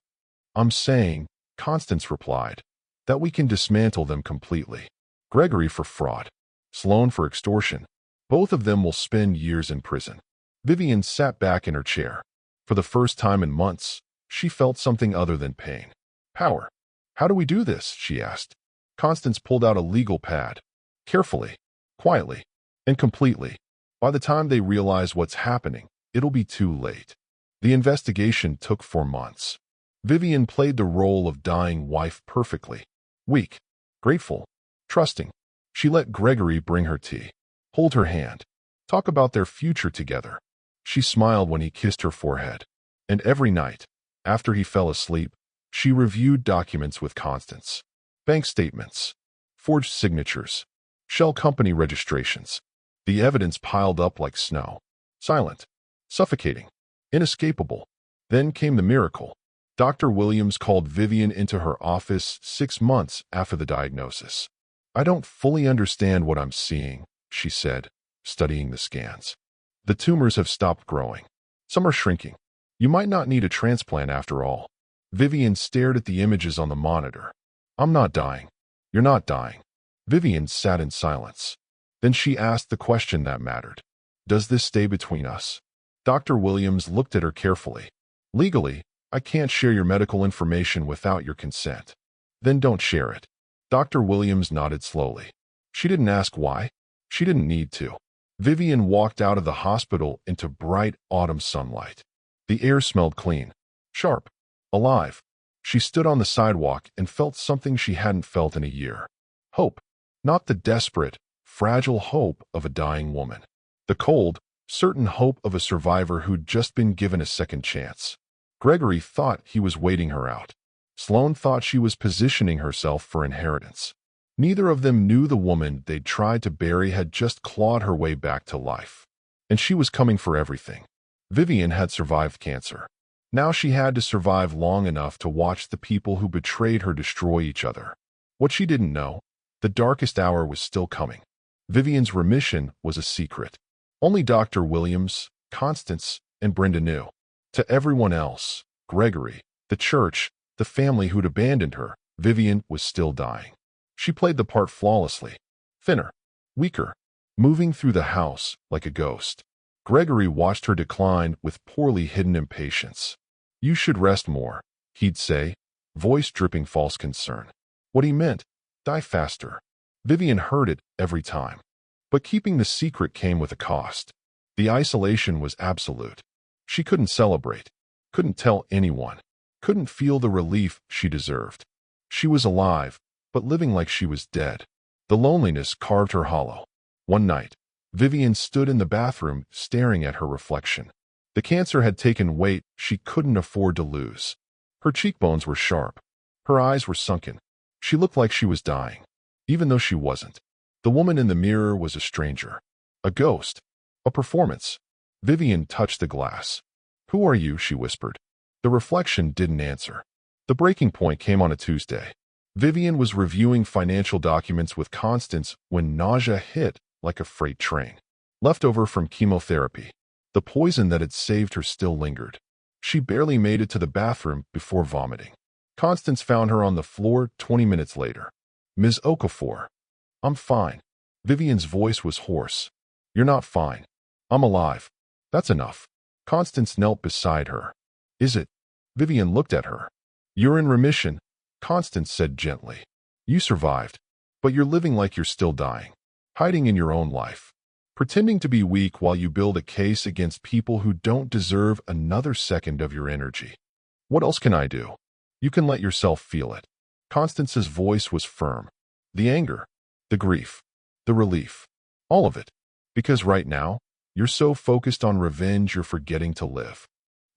I'm saying, Constance replied, that we can dismantle them completely. Gregory for fraud, Sloane for extortion. Both of them will spend years in prison. Vivian sat back in her chair. For the first time in months, she felt something other than pain. Power. How do we do this? She asked. Constance pulled out a legal pad. Carefully, quietly, and completely. By the time they realize what's happening, it'll be too late. The investigation took 4 months. Vivian played the role of dying wife perfectly. Weak, grateful, trusting. She let Gregory bring her tea, hold her hand, talk about their future together. She smiled when he kissed her forehead. And every night, after he fell asleep, she reviewed documents with Constance. Bank statements, forged signatures, shell company registrations. The evidence piled up like snow. Silent, suffocating, inescapable. Then came the miracle. Dr. Williams called Vivian into her office 6 months after the diagnosis. I don't fully understand what I'm seeing, she said, studying the scans. The tumors have stopped growing. Some are shrinking. You might not need a transplant after all. Vivian stared at the images on the monitor. I'm not dying. You're not dying. Vivian sat in silence. Then she asked the question that mattered. Does this stay between us? Dr. Williams looked at her carefully. Legally, I can't share your medical information without your consent. Then don't share it. Dr. Williams nodded slowly. She didn't ask why. She didn't need to. Vivian walked out of the hospital into bright autumn sunlight. The air smelled clean, sharp, alive. She stood on the sidewalk and felt something she hadn't felt in a year. Hope. Not the desperate, fragile hope of a dying woman. The cold, certain hope of a survivor who'd just been given a second chance. Gregory thought he was waiting her out. Sloane thought she was positioning herself for inheritance. Neither of them knew the woman they'd tried to bury had just clawed her way back to life. And she was coming for everything. Vivian had survived cancer. Now she had to survive long enough to watch the people who betrayed her destroy each other. What she didn't know, the darkest hour was still coming. Vivian's remission was a secret. Only Dr. Williams, Constance, and Brenda knew. To everyone else, Gregory, the church, the family who'd abandoned her, Vivian was still dying. She played the part flawlessly. Thinner, weaker, moving through the house like a ghost. Gregory watched her decline with poorly hidden impatience. You should rest more, he'd say, voice dripping false concern. What he meant, die faster. Vivian heard it every time. But keeping the secret came with a cost. The isolation was absolute. She couldn't celebrate, couldn't tell anyone, couldn't feel the relief she deserved. She was alive, but living like she was dead. The loneliness carved her hollow. One night, Vivian stood in the bathroom staring at her reflection. The cancer had taken weight she couldn't afford to lose. Her cheekbones were sharp. Her eyes were sunken. She looked like she was dying, even though she wasn't. The woman in the mirror was a stranger. A ghost. A performance. Vivian touched the glass. Who are you? She whispered. The reflection didn't answer. The breaking point came on a Tuesday. Vivian was reviewing financial documents with Constance when nausea hit like a freight train. Leftover from chemotherapy. The poison that had saved her still lingered. She barely made it to the bathroom before vomiting. Constance found her on the floor 20 minutes later. Ms. Okafor. I'm fine. Vivian's voice was hoarse. You're not fine. I'm alive. That's enough. Constance knelt beside her. Is it? Vivian looked at her. You're in remission, Constance said gently. You survived, but you're living like you're still dying, hiding in your own life, pretending to be weak while you build a case against people who don't deserve another second of your energy. What else can I do? You can let yourself feel it. Constance's voice was firm. The anger, the grief, the relief, all of it. Because right now, you're so focused on revenge you're forgetting to live.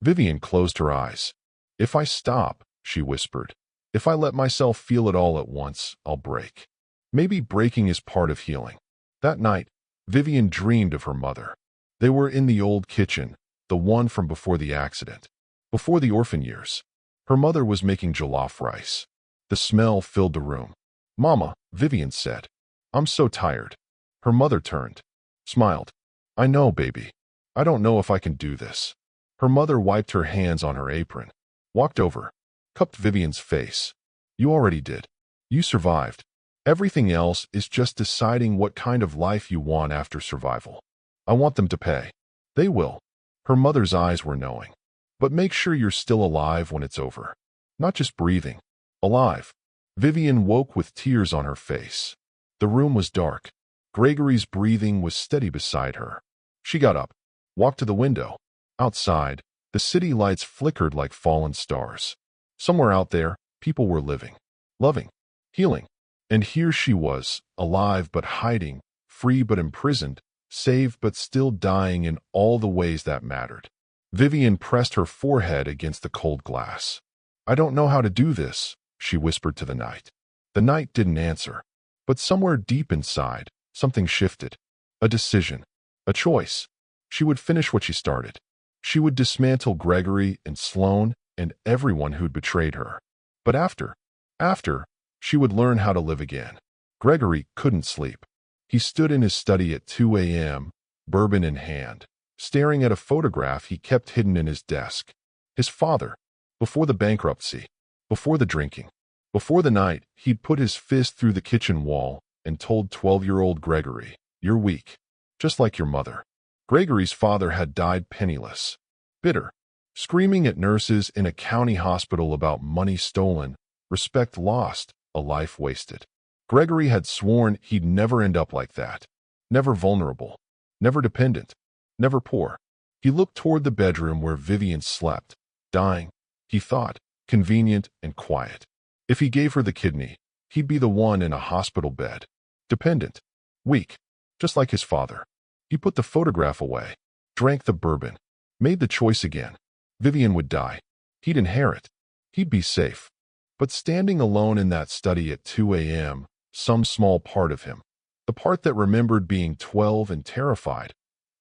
Vivian closed her eyes. If I stop, she whispered, if I let myself feel it all at once, I'll break. Maybe breaking is part of healing. That night, Vivian dreamed of her mother. They were in the old kitchen, the one from before the accident, before the orphan years. Her mother was making jollof rice. The smell filled the room. "Mama," Vivian said. "I'm so tired." Her mother turned, smiled. "I know, baby. I don't know if I can do this." Her mother wiped her hands on her apron, walked over, cupped Vivian's face. "You already did. You survived. Everything else is just deciding what kind of life you want after survival. I want them to pay. They will." Her mother's eyes were knowing. "But make sure you're still alive when it's over. Not just breathing. Alive." Vivian woke with tears on her face. The room was dark. Gregory's breathing was steady beside her. She got up, walked to the window. Outside, the city lights flickered like fallen stars. Somewhere out there, people were living, loving, healing. And here she was, alive but hiding, free but imprisoned, saved but still dying in all the ways that mattered. Vivian pressed her forehead against the cold glass. "I don't know how to do this," she whispered to the night. The night didn't answer. But somewhere deep inside, something shifted. A decision. A choice. She would finish what she started. She would dismantle Gregory and Sloane and everyone who'd betrayed her. But after, she would learn how to live again. Gregory couldn't sleep. He stood in his study at 2 a.m., bourbon in hand, staring at a photograph he kept hidden in his desk. His father, before the bankruptcy, before the drinking, before the night he'd put his fist through the kitchen wall and told 12-year-old Gregory, "You're weak, just like your mother." Gregory's father had died penniless, bitter, screaming at nurses in a county hospital about money stolen, respect lost, a life wasted. Gregory had sworn he'd never end up like that. Never vulnerable, never dependent, never poor. He looked toward the bedroom where Vivian slept, dying, he thought, convenient and quiet. If he gave her the kidney, he'd be the one in a hospital bed. Dependent, weak, just like his father. He put the photograph away, drank the bourbon, made the choice again. Vivian would die. He'd inherit. He'd be safe. But standing alone in that study at 2 a.m., some small part of him, the part that remembered being 12 and terrified,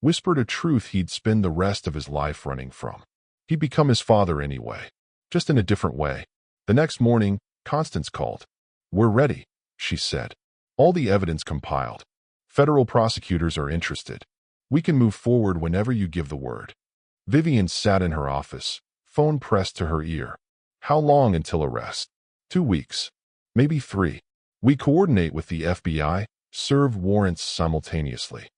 whispered a truth he'd spend the rest of his life running from. He'd become his father anyway, just in a different way. The next morning, Constance called. "We're ready," she said. "All the evidence compiled. Federal prosecutors are interested. We can move forward whenever you give the word." Vivian sat in her office, phone pressed to her ear. "How long until arrest?" 2 weeks. Maybe 3. "We coordinate with the FBI, serve warrants simultaneously."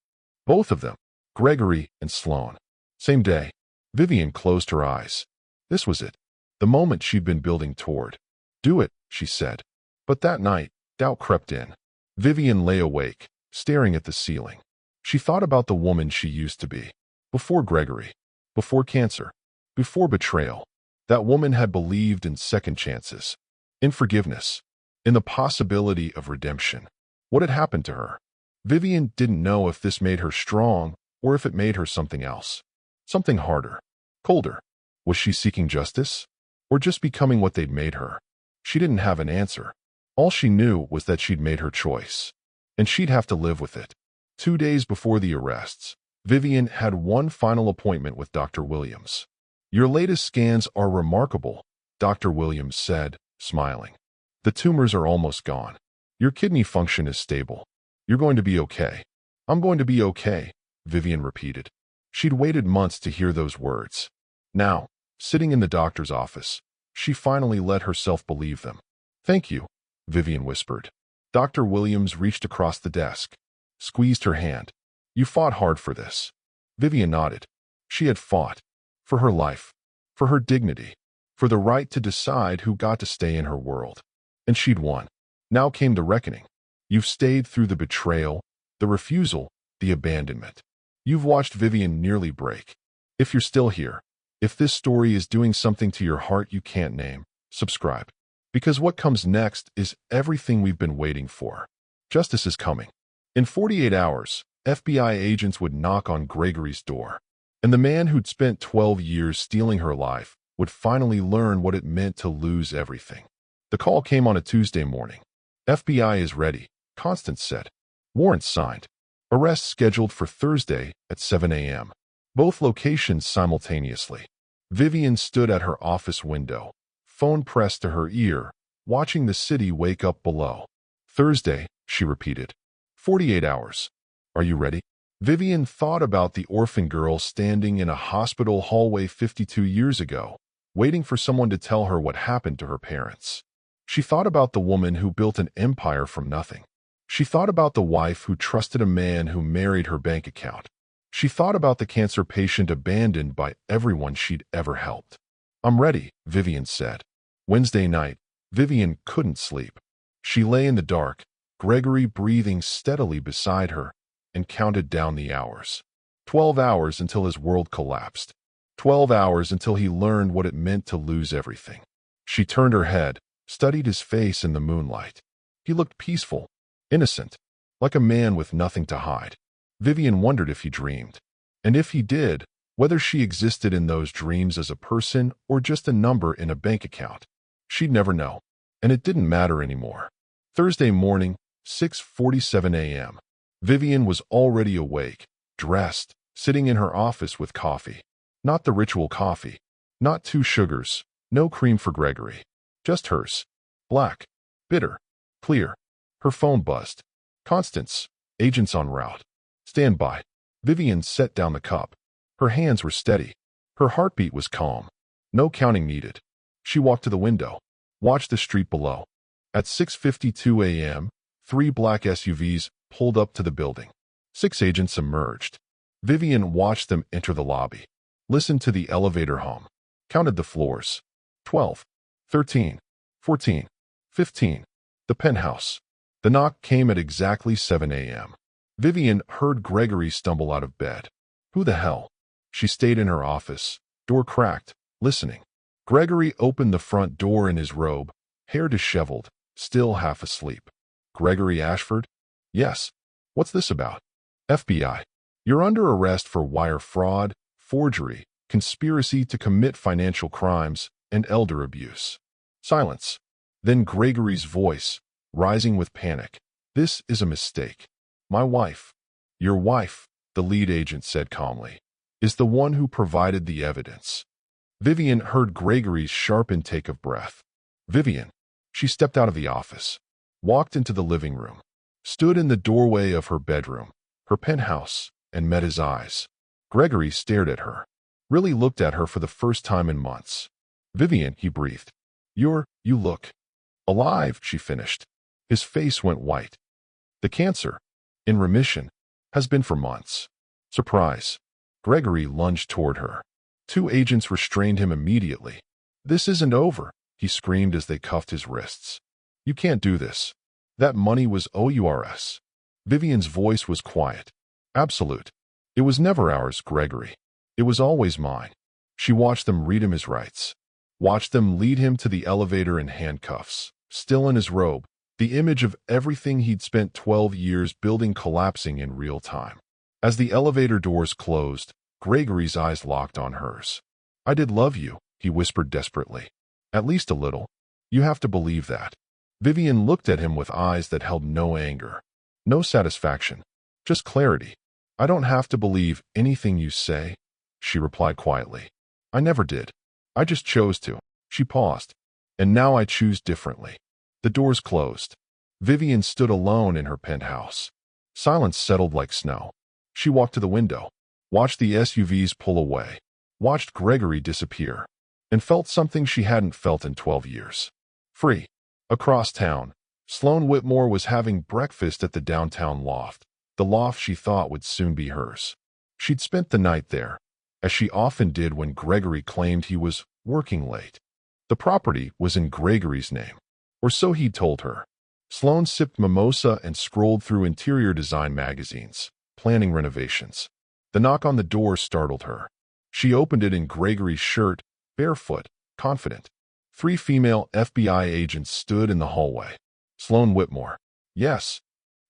Both of them, Gregory and Sloane. Same day. Vivian closed her eyes. This was it. The moment she'd been building toward. "Do it," she said. But that night, doubt crept in. Vivian lay awake, staring at the ceiling. She thought about the woman she used to be. Before Gregory. Before cancer. Before betrayal. That woman had believed in second chances. In forgiveness. In the possibility of redemption. What had happened to her? Vivian didn't know if this made her strong or if it made her something else. Something harder. Colder. Was she seeking justice? Or just becoming what they'd made her? She didn't have an answer. All she knew was that she'd made her choice. And she'd have to live with it. 2 days before the arrests, Vivian had one final appointment with Dr. Williams. "Your latest scans are remarkable," Dr. Williams said, smiling. "The tumors are almost gone. Your kidney function is stable. You're going to be okay." "I'm going to be okay," Vivian repeated. She'd waited months to hear those words. Now, sitting in the doctor's office, she finally let herself believe them. "Thank you," Vivian whispered. Dr. Williams reached across the desk, squeezed her hand. "You fought hard for this." Vivian nodded. She had fought. For her life. For her dignity. For the right to decide who got to stay in her world. And she'd won. Now came the reckoning. You've stayed through the betrayal, the refusal, the abandonment. You've watched Vivian nearly break. If you're still here, if this story is doing something to your heart you can't name, subscribe. Because what comes next is everything we've been waiting for. Justice is coming. In 48 hours, FBI agents would knock on Gregory's door. And the man who'd spent 12 years stealing her life would finally learn what it meant to lose everything. The call came on a Tuesday morning. "FBI is ready," Constance said. "Warrants signed. Arrest scheduled for Thursday at 7 a.m. Both locations simultaneously." Vivian stood at her office window, phone pressed to her ear, watching the city wake up below. Thursday, she repeated. 48 hours. Are you ready? Vivian thought about the orphan girl standing in a hospital hallway 52 years ago, waiting for someone to tell her what happened to her parents. She thought about the woman who built an empire from nothing. She thought about the wife who trusted a man who married her bank account. She thought about the cancer patient abandoned by everyone she'd ever helped. I'm ready, Vivian said. Wednesday night, Vivian couldn't sleep. She lay in the dark, Gregory breathing steadily beside her, and counted down the hours. 12 hours until his world collapsed. 12 hours until he learned what it meant to lose everything. She turned her head, studied his face in the moonlight. He looked peaceful, innocent, like a man with nothing to hide. Vivian wondered if he dreamed. And if he did, whether she existed in those dreams as a person or just a number in a bank account. She'd never know. And it didn't matter anymore. Thursday morning, 6:47 a.m. Vivian was already awake, dressed, sitting in her office with coffee. Not the ritual coffee. Not 2 sugars. No cream for Gregory. Just hers. Black. Bitter. Clear. Her phone buzzed. Constance. Agents en route. Stand by. Vivian set down the cup. Her hands were steady. Her heartbeat was calm. No counting needed. She walked to the window. Watched the street below. At 6:52 a.m., 3 black SUVs pulled up to the building. 6 agents emerged. Vivian watched them enter the lobby. Listened to the elevator hum. Counted the floors. 12. 13. 14. 15. The penthouse. The knock came at exactly 7 a.m. Vivian heard Gregory stumble out of bed. Who the hell? She stayed in her office, door cracked, listening. Gregory opened the front door in his robe, hair disheveled, still half asleep. Gregory Ashford? Yes. What's this about? FBI. You're under arrest for wire fraud, forgery, conspiracy to commit financial crimes, and elder abuse. Silence. Then Gregory's voice, rising with panic. This is a mistake. My wife. Your wife, the lead agent said calmly, is the one who provided the evidence. Vivian heard Gregory's sharp intake of breath. Vivian. She stepped out of the office, walked into the living room, stood in the doorway of her bedroom, her penthouse, and met his eyes. Gregory stared at her, really looked at her for the first time in months. Vivian, he breathed. You look alive, she finished. His face went white. The cancer, in remission, has been for months. Surprise. Gregory lunged toward her. 2 agents restrained him immediately. This isn't over, he screamed as they cuffed his wrists. You can't do this. That money was ours. Vivian's voice was quiet. Absolute. It was never ours, Gregory. It was always mine. She watched them read him his rights. Watched them lead him to the elevator in handcuffs, still in his robe, the image of everything he'd spent 12 years building collapsing in real time. As the elevator doors closed, Gregory's eyes locked on hers. I did love you, he whispered desperately. At least a little. You have to believe that. Vivian looked at him with eyes that held no anger, no satisfaction, just clarity. I don't have to believe anything you say, she replied quietly. I never did. I just chose to. She paused. And now I choose differently. The doors closed. Vivian stood alone in her penthouse. Silence settled like snow. She walked to the window, watched the SUVs pull away, watched Gregory disappear, and felt something she hadn't felt in 12 years. Free. Across town, Sloan Whitmore was having breakfast at the downtown loft, the loft she thought would soon be hers. She'd spent the night there, as she often did when Gregory claimed he was working late. The property was in Gregory's name, or so he'd told her. Sloan sipped mimosa and scrolled through interior design magazines, planning renovations. The knock on the door startled her. She opened it in Gregory's shirt, barefoot, confident. 3 female FBI agents stood in the hallway. Sloan Whitmore. Yes.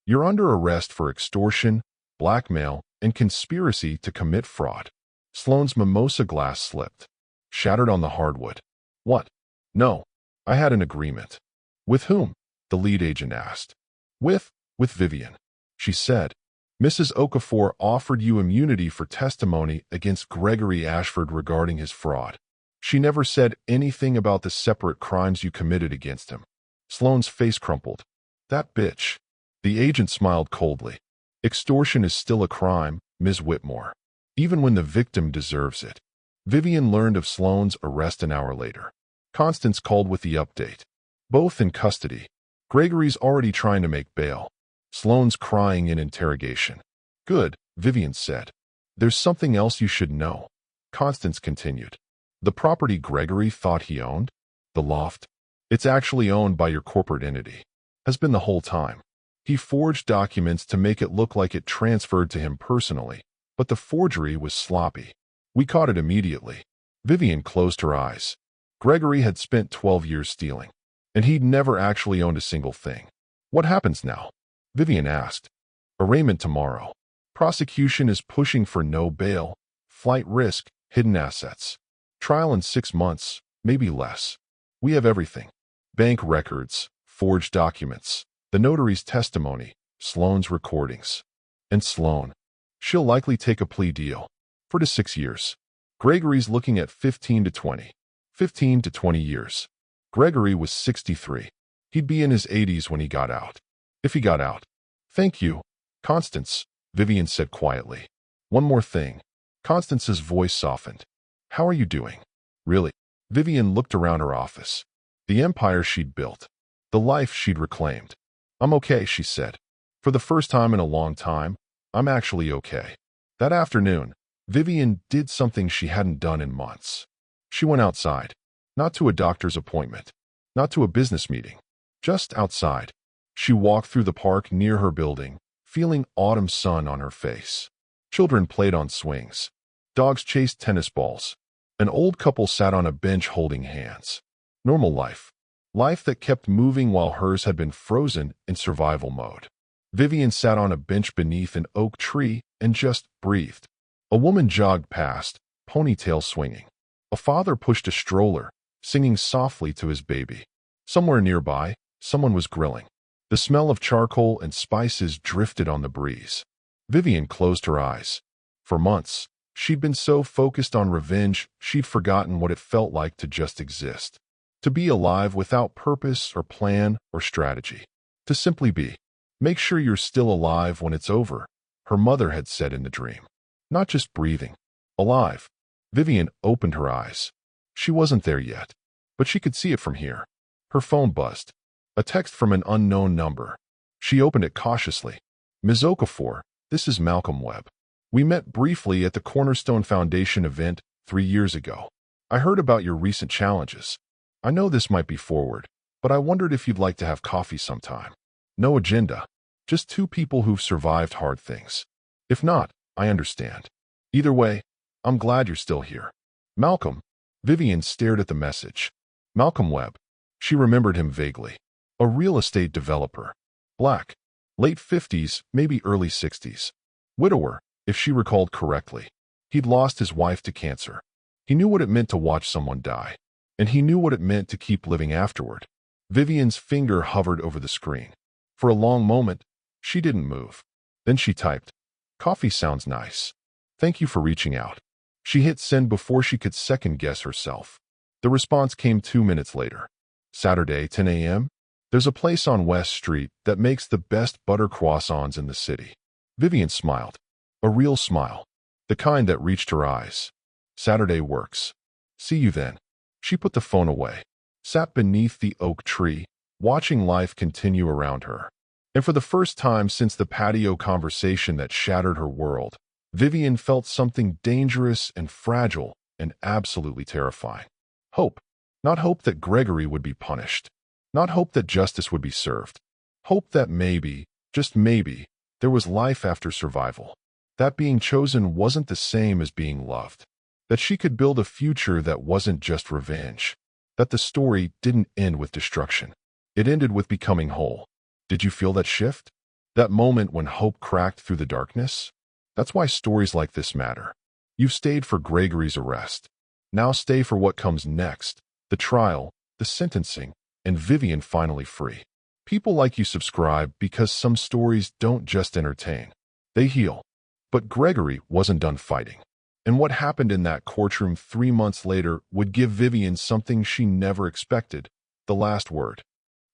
You're under arrest for extortion, blackmail, and conspiracy to commit fraud. Sloan's mimosa glass slipped, shattered on the hardwood. What? No. I had an agreement. With whom? The lead agent asked. With Vivian. She said. Mrs. Okafor offered you immunity for testimony against Gregory Ashford regarding his fraud. She never said anything about the separate crimes you committed against him. Sloane's face crumpled. That bitch. The agent smiled coldly. Extortion is still a crime, Ms. Whitmore. Even when the victim deserves it. Vivian learned of Sloane's arrest an hour later. Constance called with the update. Both in custody. Gregory's already trying to make bail. Sloane's crying in interrogation. Good, Vivian said. There's something else you should know. Constance continued. The property Gregory thought he owned? The loft? It's actually owned by your corporate entity. Has been the whole time. He forged documents to make it look like it transferred to him personally, but the forgery was sloppy. We caught it immediately. Vivian closed her eyes. Gregory had spent 12 years stealing, and he'd never actually owned a single thing. What happens now? Vivian asked. Arraignment tomorrow. Prosecution is pushing for no bail, flight risk, hidden assets. Trial in 6 months, maybe less. We have everything. Bank records, forged documents, the notary's testimony, Sloane's recordings. And Sloane. She'll likely take a plea deal. 4 to 6 years. Gregory's looking at 15 to 20. 15 to 20 years. Gregory was 63. He'd be in his 80s when he got out. If he got out. Thank you, Constance, Vivian said quietly. One more thing. Constance's voice softened. How are you doing? Really? Vivian looked around her office. The empire she'd built. The life she'd reclaimed. I'm okay, she said. For the first time in a long time, I'm actually okay. That afternoon, Vivian did something she hadn't done in months. She went outside. Not to a doctor's appointment. Not to a business meeting. Just outside. She walked through the park near her building, feeling autumn sun on her face. Children played on swings. Dogs chased tennis balls. An old couple sat on a bench holding hands. Normal life. Life that kept moving while hers had been frozen in survival mode. Vivian sat on a bench beneath an oak tree and just breathed. A woman jogged past, ponytail swinging. A father pushed a stroller, singing softly to his baby. Somewhere nearby, someone was grilling. The smell of charcoal and spices drifted on the breeze. Vivian closed her eyes. For months, she'd been so focused on revenge, she'd forgotten what it felt like to just exist. To be alive without purpose or plan or strategy. To simply be. Make sure you're still alive when it's over, her mother had said in the dream. Not just breathing. Alive. Vivian opened her eyes. She wasn't there yet, but she could see it from here. Her phone buzzed. A text from an unknown number. She opened it cautiously. Ms. Okafor, this is Malcolm Webb. We met briefly at the Cornerstone Foundation event 3 years ago. I heard about your recent challenges. I know this might be forward, but I wondered if you'd like to have coffee sometime. No agenda. Just 2 people who've survived hard things. If not, I understand. Either way, I'm glad you're still here. Malcolm. Vivian stared at the message. Malcolm Webb. She remembered him vaguely. A real estate developer. Black. Late 50s, maybe early 60s. Widower, if she recalled correctly. He'd lost his wife to cancer. He knew what it meant to watch someone die. And he knew what it meant to keep living afterward. Vivian's finger hovered over the screen. For a long moment, she didn't move. Then she typed, "Coffee sounds nice. Thank you for reaching out." She hit send before she could second-guess herself. The response came 2 minutes later. Saturday, 10 a.m.? There's a place on West Street that makes the best butter croissants in the city. Vivian smiled. A real smile. The kind that reached her eyes. Saturday works. See you then. She put the phone away. Sat beneath the oak tree, watching life continue around her. And for the first time since the patio conversation that shattered her world, Vivian felt something dangerous and fragile and absolutely terrifying. Hope. Not hope that Gregory would be punished. Not hope that justice would be served. Hope that maybe, just maybe, there was life after survival. That being chosen wasn't the same as being loved. That she could build a future that wasn't just revenge. That the story didn't end with destruction. It ended with becoming whole. Did you feel that shift? That moment when hope cracked through the darkness? That's why stories like this matter. You've stayed for Gregory's arrest. Now stay for what comes next. The trial, the sentencing, and Vivian finally free. People like you subscribe because some stories don't just entertain. They heal. But Gregory wasn't done fighting. And what happened in that courtroom 3 months later would give Vivian something she never expected, the last word.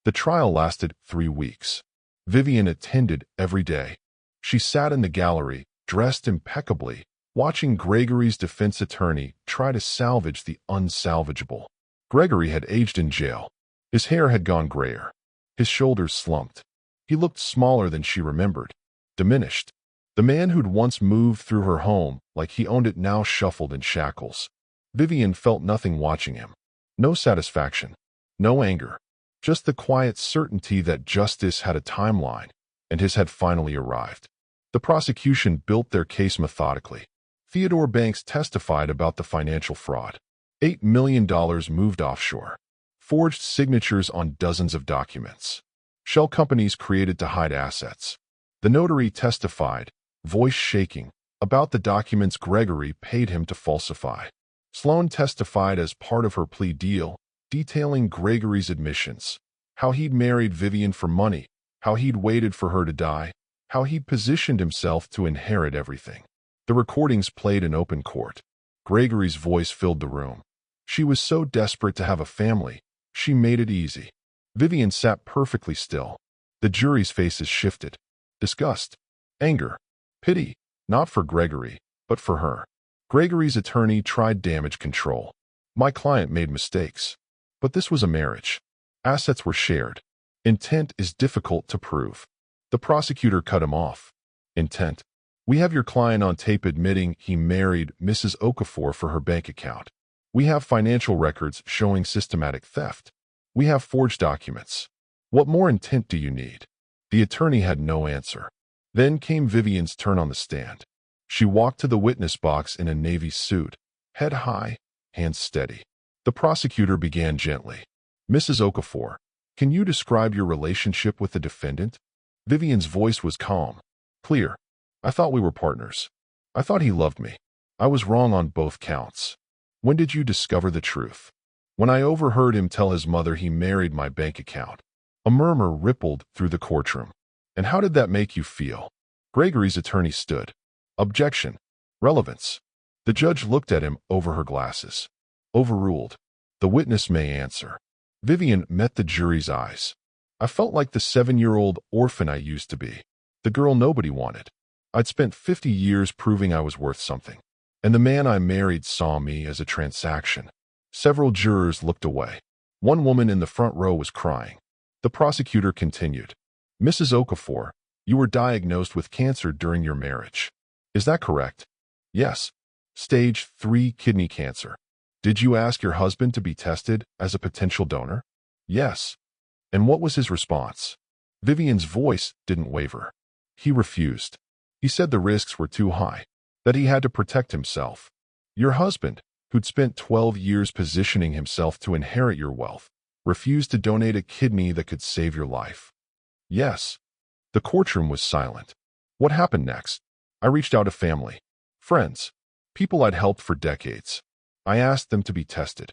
The trial lasted 3 weeks. Vivian attended every day. She sat in the gallery, dressed impeccably, watching Gregory's defense attorney try to salvage the unsalvageable. Gregory had aged in jail. His hair had gone grayer. His shoulders slumped. He looked smaller than she remembered, diminished. The man who'd once moved through her home like he owned it now shuffled in shackles. Vivian felt nothing watching him. No satisfaction. No anger. Just the quiet certainty that justice had a timeline, and his had finally arrived. The prosecution built their case methodically. Theodore Banks testified about the financial fraud. $8 million moved offshore. Forged signatures on dozens of documents. Shell companies created to hide assets. The notary testified, voice shaking, about the documents Gregory paid him to falsify. Sloan testified as part of her plea deal, detailing Gregory's admissions. How he'd married Vivian for money, how he'd waited for her to die, how he'd positioned himself to inherit everything. The recordings played in open court. Gregory's voice filled the room. She was so desperate to have a family, she made it easy. Vivian sat perfectly still. The jury's faces shifted. Disgust, anger, pity, not for Gregory, but for her. Gregory's attorney tried damage control. My client made mistakes. But this was a marriage. Assets were shared. Intent is difficult to prove. The prosecutor cut him off. Intent. We have your client on tape admitting he married Mrs. Okafor for her bank account. We have financial records showing systematic theft. We have forged documents. What more intent do you need? The attorney had no answer. Then came Vivian's turn on the stand. She walked to the witness box in a navy suit, head high, hands steady. The prosecutor began gently. Mrs. Okafor, can you describe your relationship with the defendant? Vivian's voice was calm, clear. I thought we were partners. I thought he loved me. I was wrong on both counts. When did you discover the truth? When I overheard him tell his mother he married my bank account. A murmur rippled through the courtroom. And how did that make you feel? Gregory's attorney stood. Objection. Relevance. The judge looked at him over her glasses. Overruled. The witness may answer. Vivian met the jury's eyes. I felt like the 7-year-old orphan I used to be. The girl nobody wanted. I'd spent 50 years proving I was worth something. And the man I married saw me as a transaction. Several jurors looked away. One woman in the front row was crying. The prosecutor continued. Mrs. Okafor, you were diagnosed with cancer during your marriage. Is that correct? Yes. Stage 3 kidney cancer. Did you ask your husband to be tested as a potential donor? Yes. And what was his response? Vivian's voice didn't waver. He refused. He said the risks were too high, that he had to protect himself. Your husband, who'd spent 12 years positioning himself to inherit your wealth, refused to donate a kidney that could save your life. Yes. The courtroom was silent. What happened next? I reached out to family, friends, people I'd helped for decades. I asked them to be tested.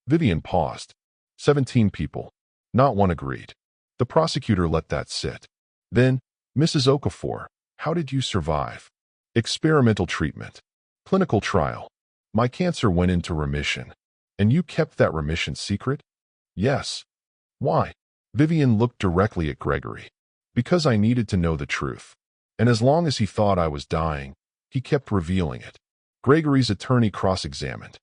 Vivian paused. 17 people. Not one agreed. The prosecutor let that sit. Then, Mrs. Okafor, how did you survive? Experimental treatment. Clinical trial. My cancer went into remission. And you kept that remission secret? Yes. Why? Vivian looked directly at Gregory. Because I needed to know the truth. And as long as he thought I was dying, he kept revealing it. Gregory's attorney cross-examined.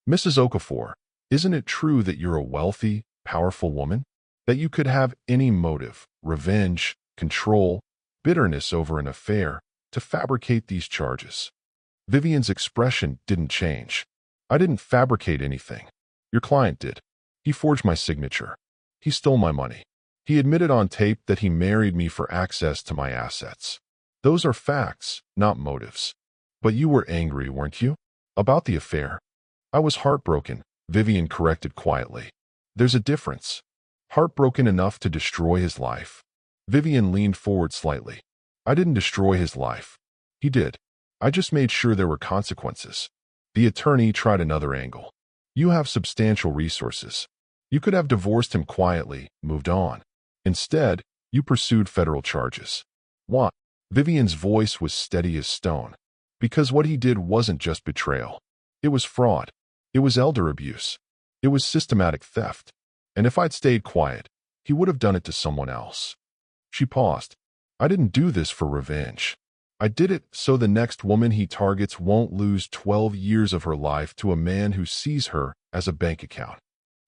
Mrs. Okafor, isn't it true that you're a wealthy, powerful woman? That you could have any motive, revenge, control, bitterness over an affair, to fabricate these charges? Vivian's expression didn't change. I didn't fabricate anything. Your client did. He forged my signature. He stole my money. He admitted on tape that he married me for access to my assets. Those are facts, not motives. But you were angry, weren't you? About the affair? I was heartbroken, Vivian corrected quietly. There's a difference. Heartbroken enough to destroy his life. Vivian leaned forward slightly. I didn't destroy his life. He did. I just made sure there were consequences. The attorney tried another angle. You have substantial resources. You could have divorced him quietly, moved on. Instead, you pursued federal charges. Why? Vivian's voice was steady as stone. Because what he did wasn't just betrayal. It was fraud. It was elder abuse. It was systematic theft. And if I'd stayed quiet, he would have done it to someone else. She paused. I didn't do this for revenge. I did it so the next woman he targets won't lose 12 years of her life to a man who sees her as a bank account.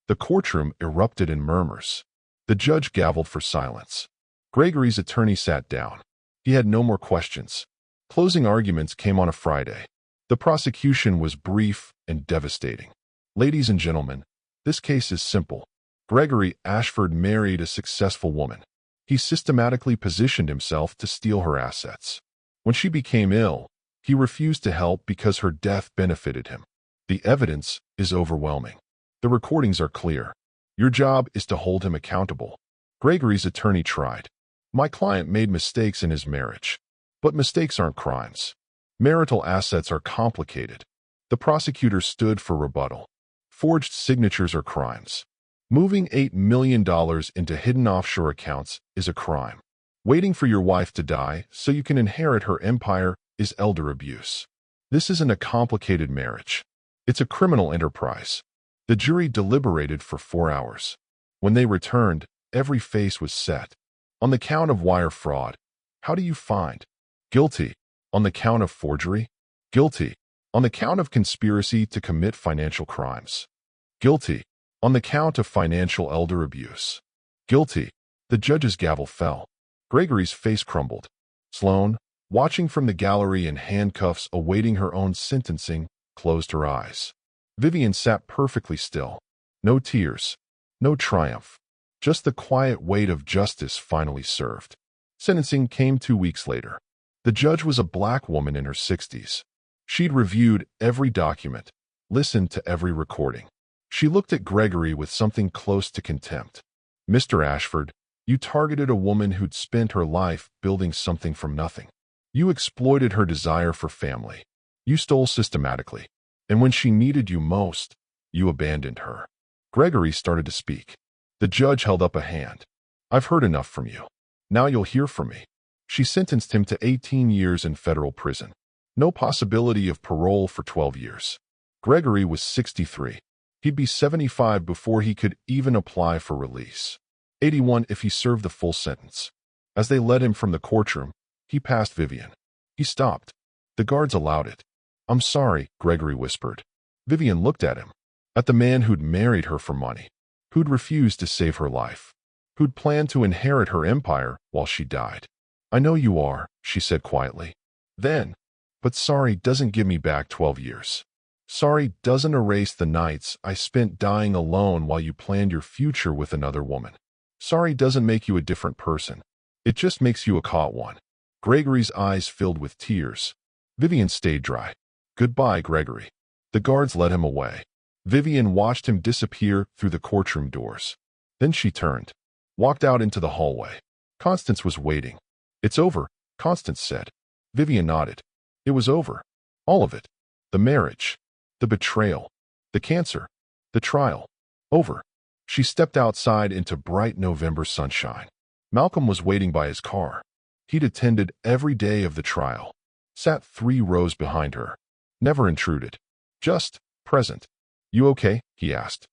The courtroom erupted in murmurs. The judge gavelled for silence. Gregory's attorney sat down. He had no more questions. Closing arguments came on a Friday. The prosecution was brief and devastating. Ladies and gentlemen, this case is simple. Gregory Ashford married a successful woman. He systematically positioned himself to steal her assets. When she became ill, he refused to help because her death benefited him. The evidence is overwhelming. The recordings are clear. Your job is to hold him accountable. Gregory's attorney tried. My client made mistakes in his marriage. But mistakes aren't crimes. Marital assets are complicated. The prosecutor stood for rebuttal. Forged signatures are crimes. Moving $8 million into hidden offshore accounts is a crime. Waiting for your wife to die so you can inherit her empire is elder abuse. This isn't a complicated marriage. It's a criminal enterprise. The jury deliberated for 4 hours. When they returned, every face was set. On the count of wire fraud, how do you find? Guilty. On the count of forgery? Guilty. On the count of conspiracy to commit financial crimes? Guilty. On the count of financial elder abuse? Guilty. The judge's gavel fell. Gregory's face crumbled. Sloane, watching from the gallery in handcuffs awaiting her own sentencing, closed her eyes. Vivian sat perfectly still. No tears. No triumph. Just the quiet weight of justice finally served. Sentencing came 2 weeks later. The judge was a black woman in her 60s. She'd reviewed every document, listened to every recording. She looked at Gregory with something close to contempt. Mr. Ashford, you targeted a woman who'd spent her life building something from nothing. You exploited her desire for family. You stole systematically. And when she needed you most, you abandoned her. Gregory started to speak. The judge held up a hand. I've heard enough from you. Now you'll hear from me. She sentenced him to 18 years in federal prison. No possibility of parole for 12 years. Gregory was 63. He'd be 75 before he could even apply for release. 81 if he served the full sentence. As they led him from the courtroom, he passed Vivian. He stopped. The guards allowed it. I'm sorry, Gregory whispered. Vivian looked at him. At the man who'd married her for money. Who'd refused to save her life. Who'd planned to inherit her empire while she died. I know you are, she said quietly. Then, but sorry doesn't give me back 12 years. Sorry doesn't erase the nights I spent dying alone while you planned your future with another woman. Sorry doesn't make you a different person. It just makes you a caught one. Gregory's eyes filled with tears. Vivian stayed dry. Goodbye, Gregory. The guards led him away. Vivian watched him disappear through the courtroom doors. Then she turned, walked out into the hallway. Constance was waiting. It's over, Constance said. Vivian nodded. It was over. All of it. The marriage. The betrayal. The cancer. The trial. Over. She stepped outside into bright November sunshine. Malcolm was waiting by his car. He'd attended every day of the trial. Sat 3 rows behind her. Never intruded. Just present. You okay? He asked.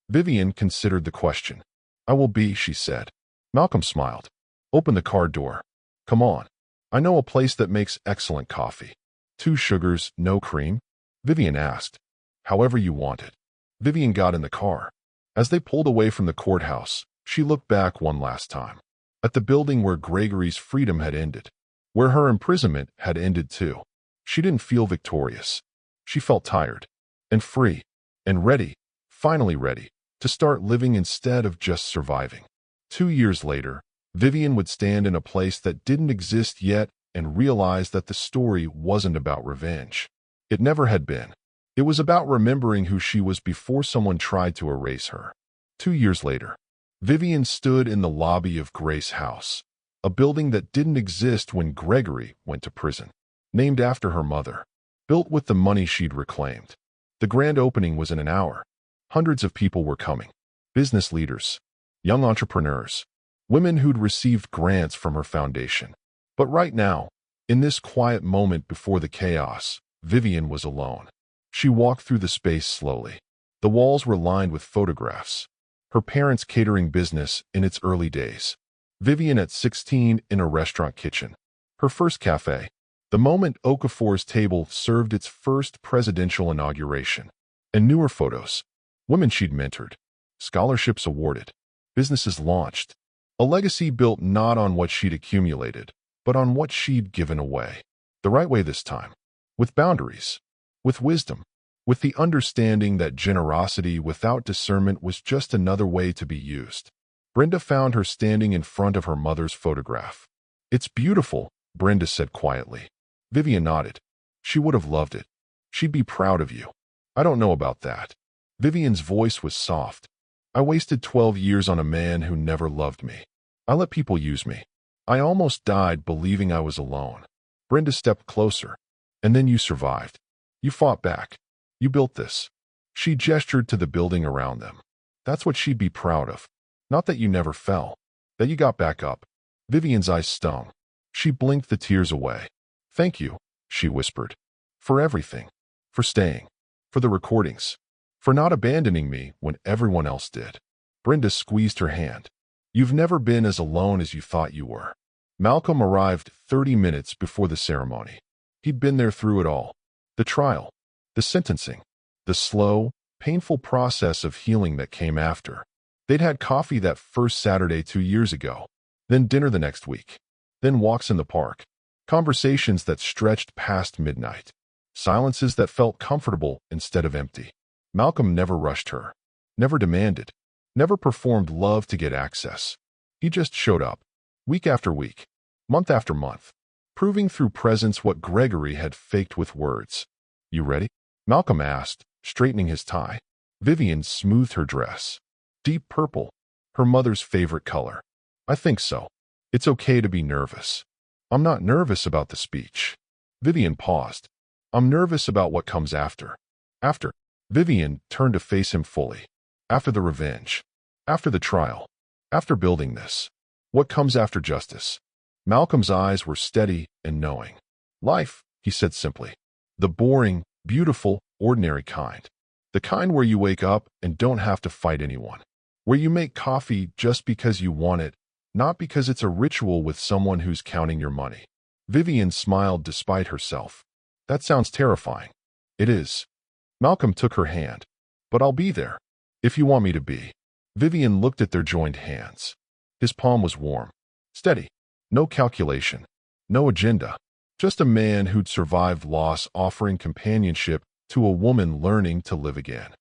Vivian considered the question. I will be, she said. Malcolm smiled. Open the car door. Come on. I know a place that makes excellent coffee. 2 sugars, no cream? Vivian asked. However you want it. Vivian got in the car. As they pulled away from the courthouse, she looked back one last time. At the building where Gregory's freedom had ended. Where her imprisonment had ended too. She didn't feel victorious. She felt tired. And free. And ready. Finally ready. To start living instead of just surviving. 2 years later, Vivian would stand in a place that didn't exist yet and realize that the story wasn't about revenge. It never had been. It was about remembering who she was before someone tried to erase her. 2 years later, Vivian stood in the lobby of Grace House, a building that didn't exist when Gregory went to prison. Named after her mother. Built with the money she'd reclaimed. The grand opening was in an hour. Hundreds of people were coming. Business leaders. Young entrepreneurs. Women who'd received grants from her foundation. But right now, in this quiet moment before the chaos, Vivian was alone. She walked through the space slowly. The walls were lined with photographs. Her parents' catering business in its early days. Vivian at 16 in a restaurant kitchen. Her first cafe. The moment Okafor's table served its first presidential inauguration. And newer photos. Women she'd mentored. Scholarships awarded. Businesses launched. A legacy built not on what she'd accumulated, but on what she'd given away. The right way this time. With boundaries. With wisdom. With the understanding that generosity without discernment was just another way to be used. Brenda found her standing in front of her mother's photograph. "It's beautiful," Brenda said quietly. Vivian nodded. She would have loved it. "She'd be proud of you." "I don't know about that." Vivian's voice was soft. "I wasted 12 years on a man who never loved me. I let people use me. I almost died believing I was alone." Brenda stepped closer. "And then you survived. You fought back. You built this." She gestured to the building around them. "That's what she'd be proud of. Not that you never fell. That you got back up." Vivian's eyes stung. She blinked the tears away. "Thank you," she whispered. "For everything. For staying. For the recordings. For not abandoning me when everyone else did." Brenda squeezed her hand. "You've never been as alone as you thought you were." Malcolm arrived 30 minutes before the ceremony. He'd been there through it all. The trial. The sentencing. The slow, painful process of healing that came after. They'd had coffee that first Saturday 2 years ago. Then dinner the next week. Then walks in the park. Conversations that stretched past midnight. Silences that felt comfortable instead of empty. Malcolm never rushed her. Never demanded. Never performed love to get access. He just showed up. Week after week. Month after month. Proving through presence what Gregory had faked with words. "You ready?" Malcolm asked, straightening his tie. Vivian smoothed her dress. Deep purple. Her mother's favorite color. "I think so. It's okay to be nervous." "I'm not nervous about the speech." Vivian paused. "I'm nervous about what comes after." "After?" Vivian turned to face him fully. "After the revenge. After the trial. After building this. What comes after justice?" Malcolm's eyes were steady and knowing. "Life," he said simply. "The boring, beautiful, ordinary kind. The kind where you wake up and don't have to fight anyone. Where you make coffee just because you want it, not because it's a ritual with someone who's counting your money." Vivian smiled despite herself. "That sounds terrifying." "It is." Malcolm took her hand. "But I'll be there. If you want me to be." Vivian looked at their joined hands. His palm was warm. Steady. No calculation. No agenda. Just a man who'd survived loss offering companionship to a woman learning to live again.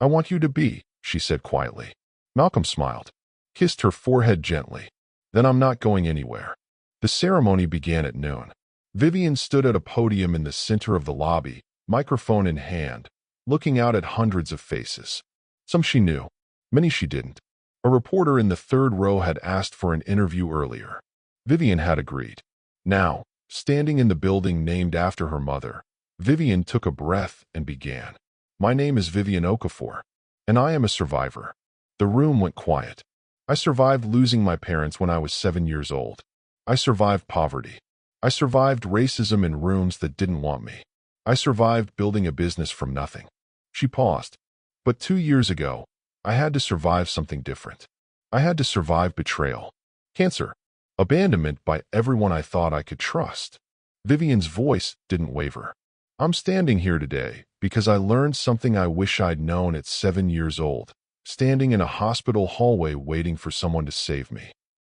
"I want you to be," she said quietly. Malcolm smiled. Kissed her forehead gently. "Then I'm not going anywhere." The ceremony began at noon. Vivian stood at a podium in the center of the lobby, microphone in hand, looking out at hundreds of faces. Some she knew. Many she didn't. A reporter in the third row had asked for an interview earlier. Vivian had agreed. Now, standing in the building named after her mother, Vivian took a breath and began. "My name is Vivian Okafor, and I am a survivor." The room went quiet. "I survived losing my parents when I was 7 years old. I survived poverty. I survived racism in rooms that didn't want me. I survived building a business from nothing." She paused. "But 2 years ago, I had to survive something different. I had to survive betrayal. Cancer. Abandonment by everyone I thought I could trust." Vivian's voice didn't waver. "I'm standing here today because I learned something I wish I'd known at 7 years old, standing in a hospital hallway waiting for someone to save me."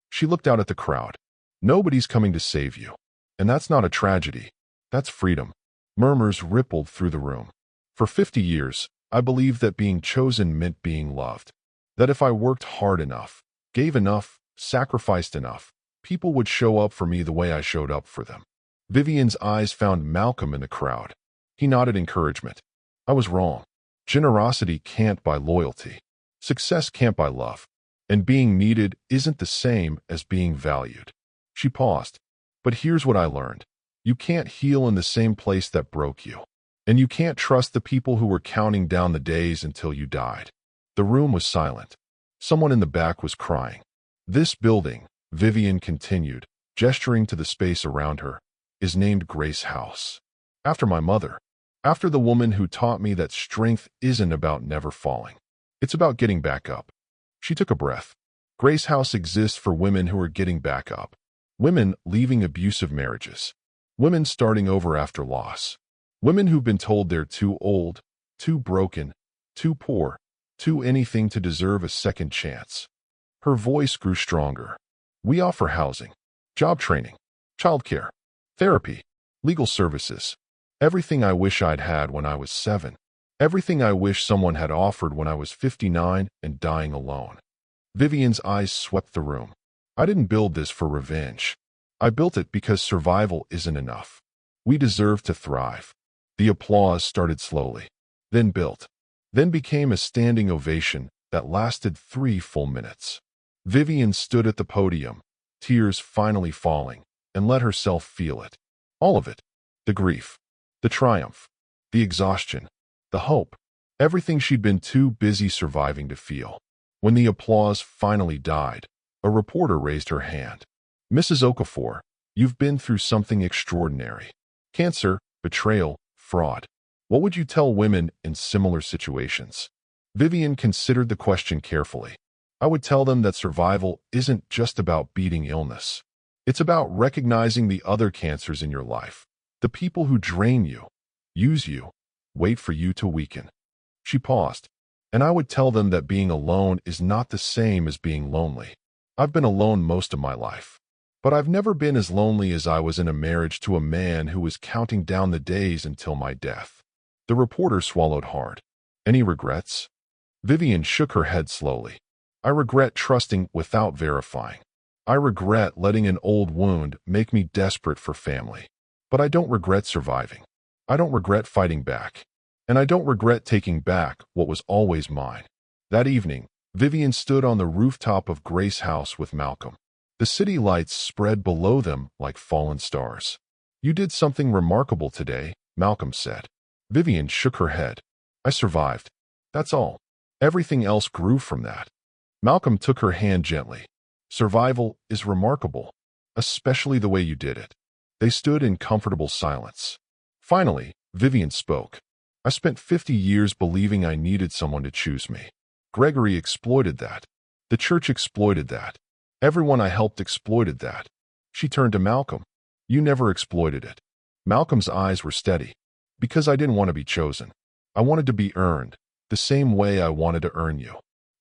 She looked out at the crowd. "Nobody's coming to save you. And that's not a tragedy. That's freedom." Murmurs rippled through the room. "For 50 years, I believed that being chosen meant being loved. That if I worked hard enough, gave enough, sacrificed enough, people would show up for me the way I showed up for them." Vivian's eyes found Malcolm in the crowd. He nodded encouragement. "I was wrong. Generosity can't buy loyalty. Success can't buy love. And being needed isn't the same as being valued." She paused. "But here's what I learned. You can't heal in the same place that broke you. And you can't trust the people who were counting down the days until you died." The room was silent. Someone in the back was crying. "This building," Vivian continued, gesturing to the space around her, "is named Grace House. After my mother. After the woman who taught me that strength isn't about never falling. It's about getting back up." She took a breath. Grace House exists for women who are getting back up. Women leaving abusive marriages. Women starting over after loss. Women who've been told they're too old, too broken, too poor, too anything to deserve a second chance. Her voice grew stronger. We offer housing, job training, childcare, therapy, legal services. Everything I wish I'd had when I was 7. Everything I wish someone had offered when I was 59 and dying alone. Vivian's eyes swept the room. I didn't build this for revenge. I built it because survival isn't enough. We deserve to thrive. The applause started slowly, then built, then became a standing ovation that lasted 3 full minutes. Vivian stood at the podium, tears finally falling, and let herself feel it. All of it. The grief, the triumph, the exhaustion, the hope, everything she'd been too busy surviving to feel. When the applause finally died, a reporter raised her hand. Mrs. Okafor, you've been through something extraordinary. Cancer, betrayal, fraud. What would you tell women in similar situations? Vivian considered the question carefully. I would tell them that survival isn't just about beating illness. It's about recognizing the other cancers in your life. The people who drain you, use you, wait for you to weaken. She paused. And I would tell them that being alone is not the same as being lonely. I've been alone most of my life. But I've never been as lonely as I was in a marriage to a man who was counting down the days until my death. The reporter swallowed hard. Any regrets? Vivian shook her head slowly. I regret trusting without verifying. I regret letting an old wound make me desperate for family. But I don't regret surviving. I don't regret fighting back. And I don't regret taking back what was always mine. That evening, Vivian stood on the rooftop of Grace House with Malcolm. The city lights spread below them like fallen stars. You did something remarkable today, Malcolm said. Vivian shook her head. I survived. That's all. Everything else grew from that. Malcolm took her hand gently. Survival is remarkable, especially the way you did it. They stood in comfortable silence. Finally, Vivian spoke. I spent 50 years believing I needed someone to choose me. Gregory exploited that. The church exploited that. Everyone I helped exploited that. She turned to Malcolm. You never exploited it. Malcolm's eyes were steady. Because I didn't want to be chosen. I wanted to be earned, the same way I wanted to earn you.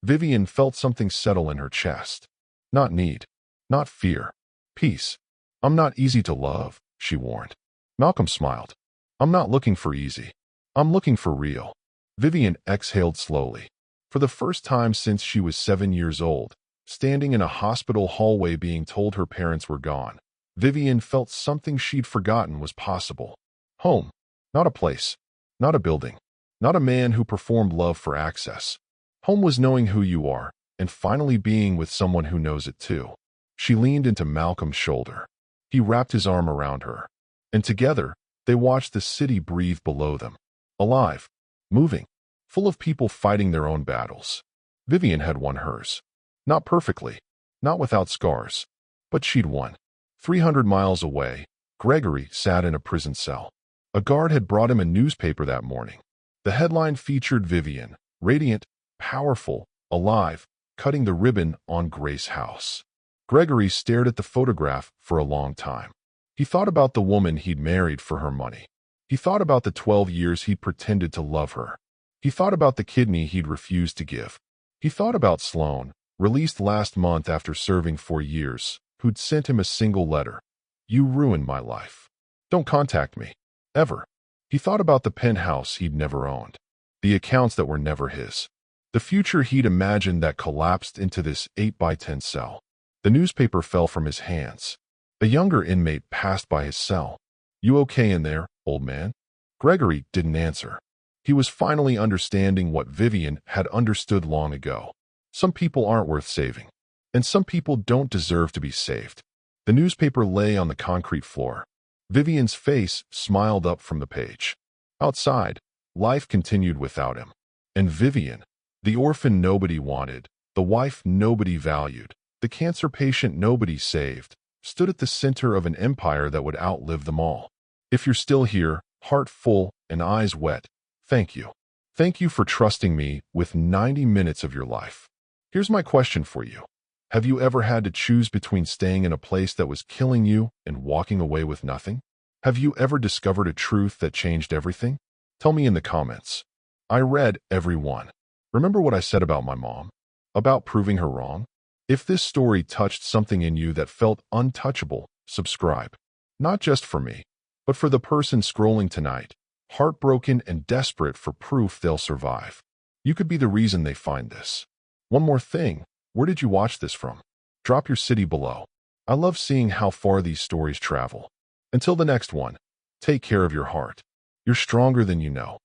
Vivian felt something settle in her chest. Not need. Not fear. Peace. I'm not easy to love, she warned. Malcolm smiled. I'm not looking for easy. I'm looking for real. Vivian exhaled slowly. For the first time since she was 7 years old, standing in a hospital hallway being told her parents were gone, Vivian felt something she'd forgotten was possible. Home. Not a place. Not a building. Not a man who performed love for access. Home was knowing who you are, and finally being with someone who knows it too. She leaned into Malcolm's shoulder. He wrapped his arm around her. And together, they watched the city breathe below them. Alive, moving, full of people fighting their own battles. Vivian had won hers. Not perfectly, not without scars, but she'd won. 300 miles away, Gregory sat in a prison cell. A guard had brought him a newspaper that morning. The headline featured Vivian, radiant, powerful, alive, cutting the ribbon on Grace House. Gregory stared at the photograph for a long time. He thought about the woman he'd married for her money. He thought about the 12 years he'd pretended to love her. He thought about the kidney he'd refused to give. He thought about Sloan, released last month after serving 4 years, who'd sent him a single letter. You ruined my life. Don't contact me. Ever. He thought about the penthouse he'd never owned. The accounts that were never his. The future he'd imagined that collapsed into this 8x10 cell. The newspaper fell from his hands. A younger inmate passed by his cell. You okay in there, old man? Gregory didn't answer. He was finally understanding what Vivian had understood long ago. Some people aren't worth saving. And some people don't deserve to be saved. The newspaper lay on the concrete floor. Vivian's face smiled up from the page. Outside, life continued without him. And Vivian, the orphan nobody wanted, the wife nobody valued, the cancer patient nobody saved, stood at the center of an empire that would outlive them all. If you're still here, heart full and eyes wet, thank you. Thank you for trusting me with 90 minutes of your life. Here's my question for you. Have you ever had to choose between staying in a place that was killing you and walking away with nothing? Have you ever discovered a truth that changed everything? Tell me in the comments. I read every one. Remember what I said about my mom? About proving her wrong? If this story touched something in you that felt untouchable, subscribe. Not just for me, but for the person scrolling tonight, heartbroken and desperate for proof they'll survive. You could be the reason they find this. One more thing. Where did you watch this from? Drop your city below. I love seeing how far these stories travel. Until the next one, take care of your heart. You're stronger than you know.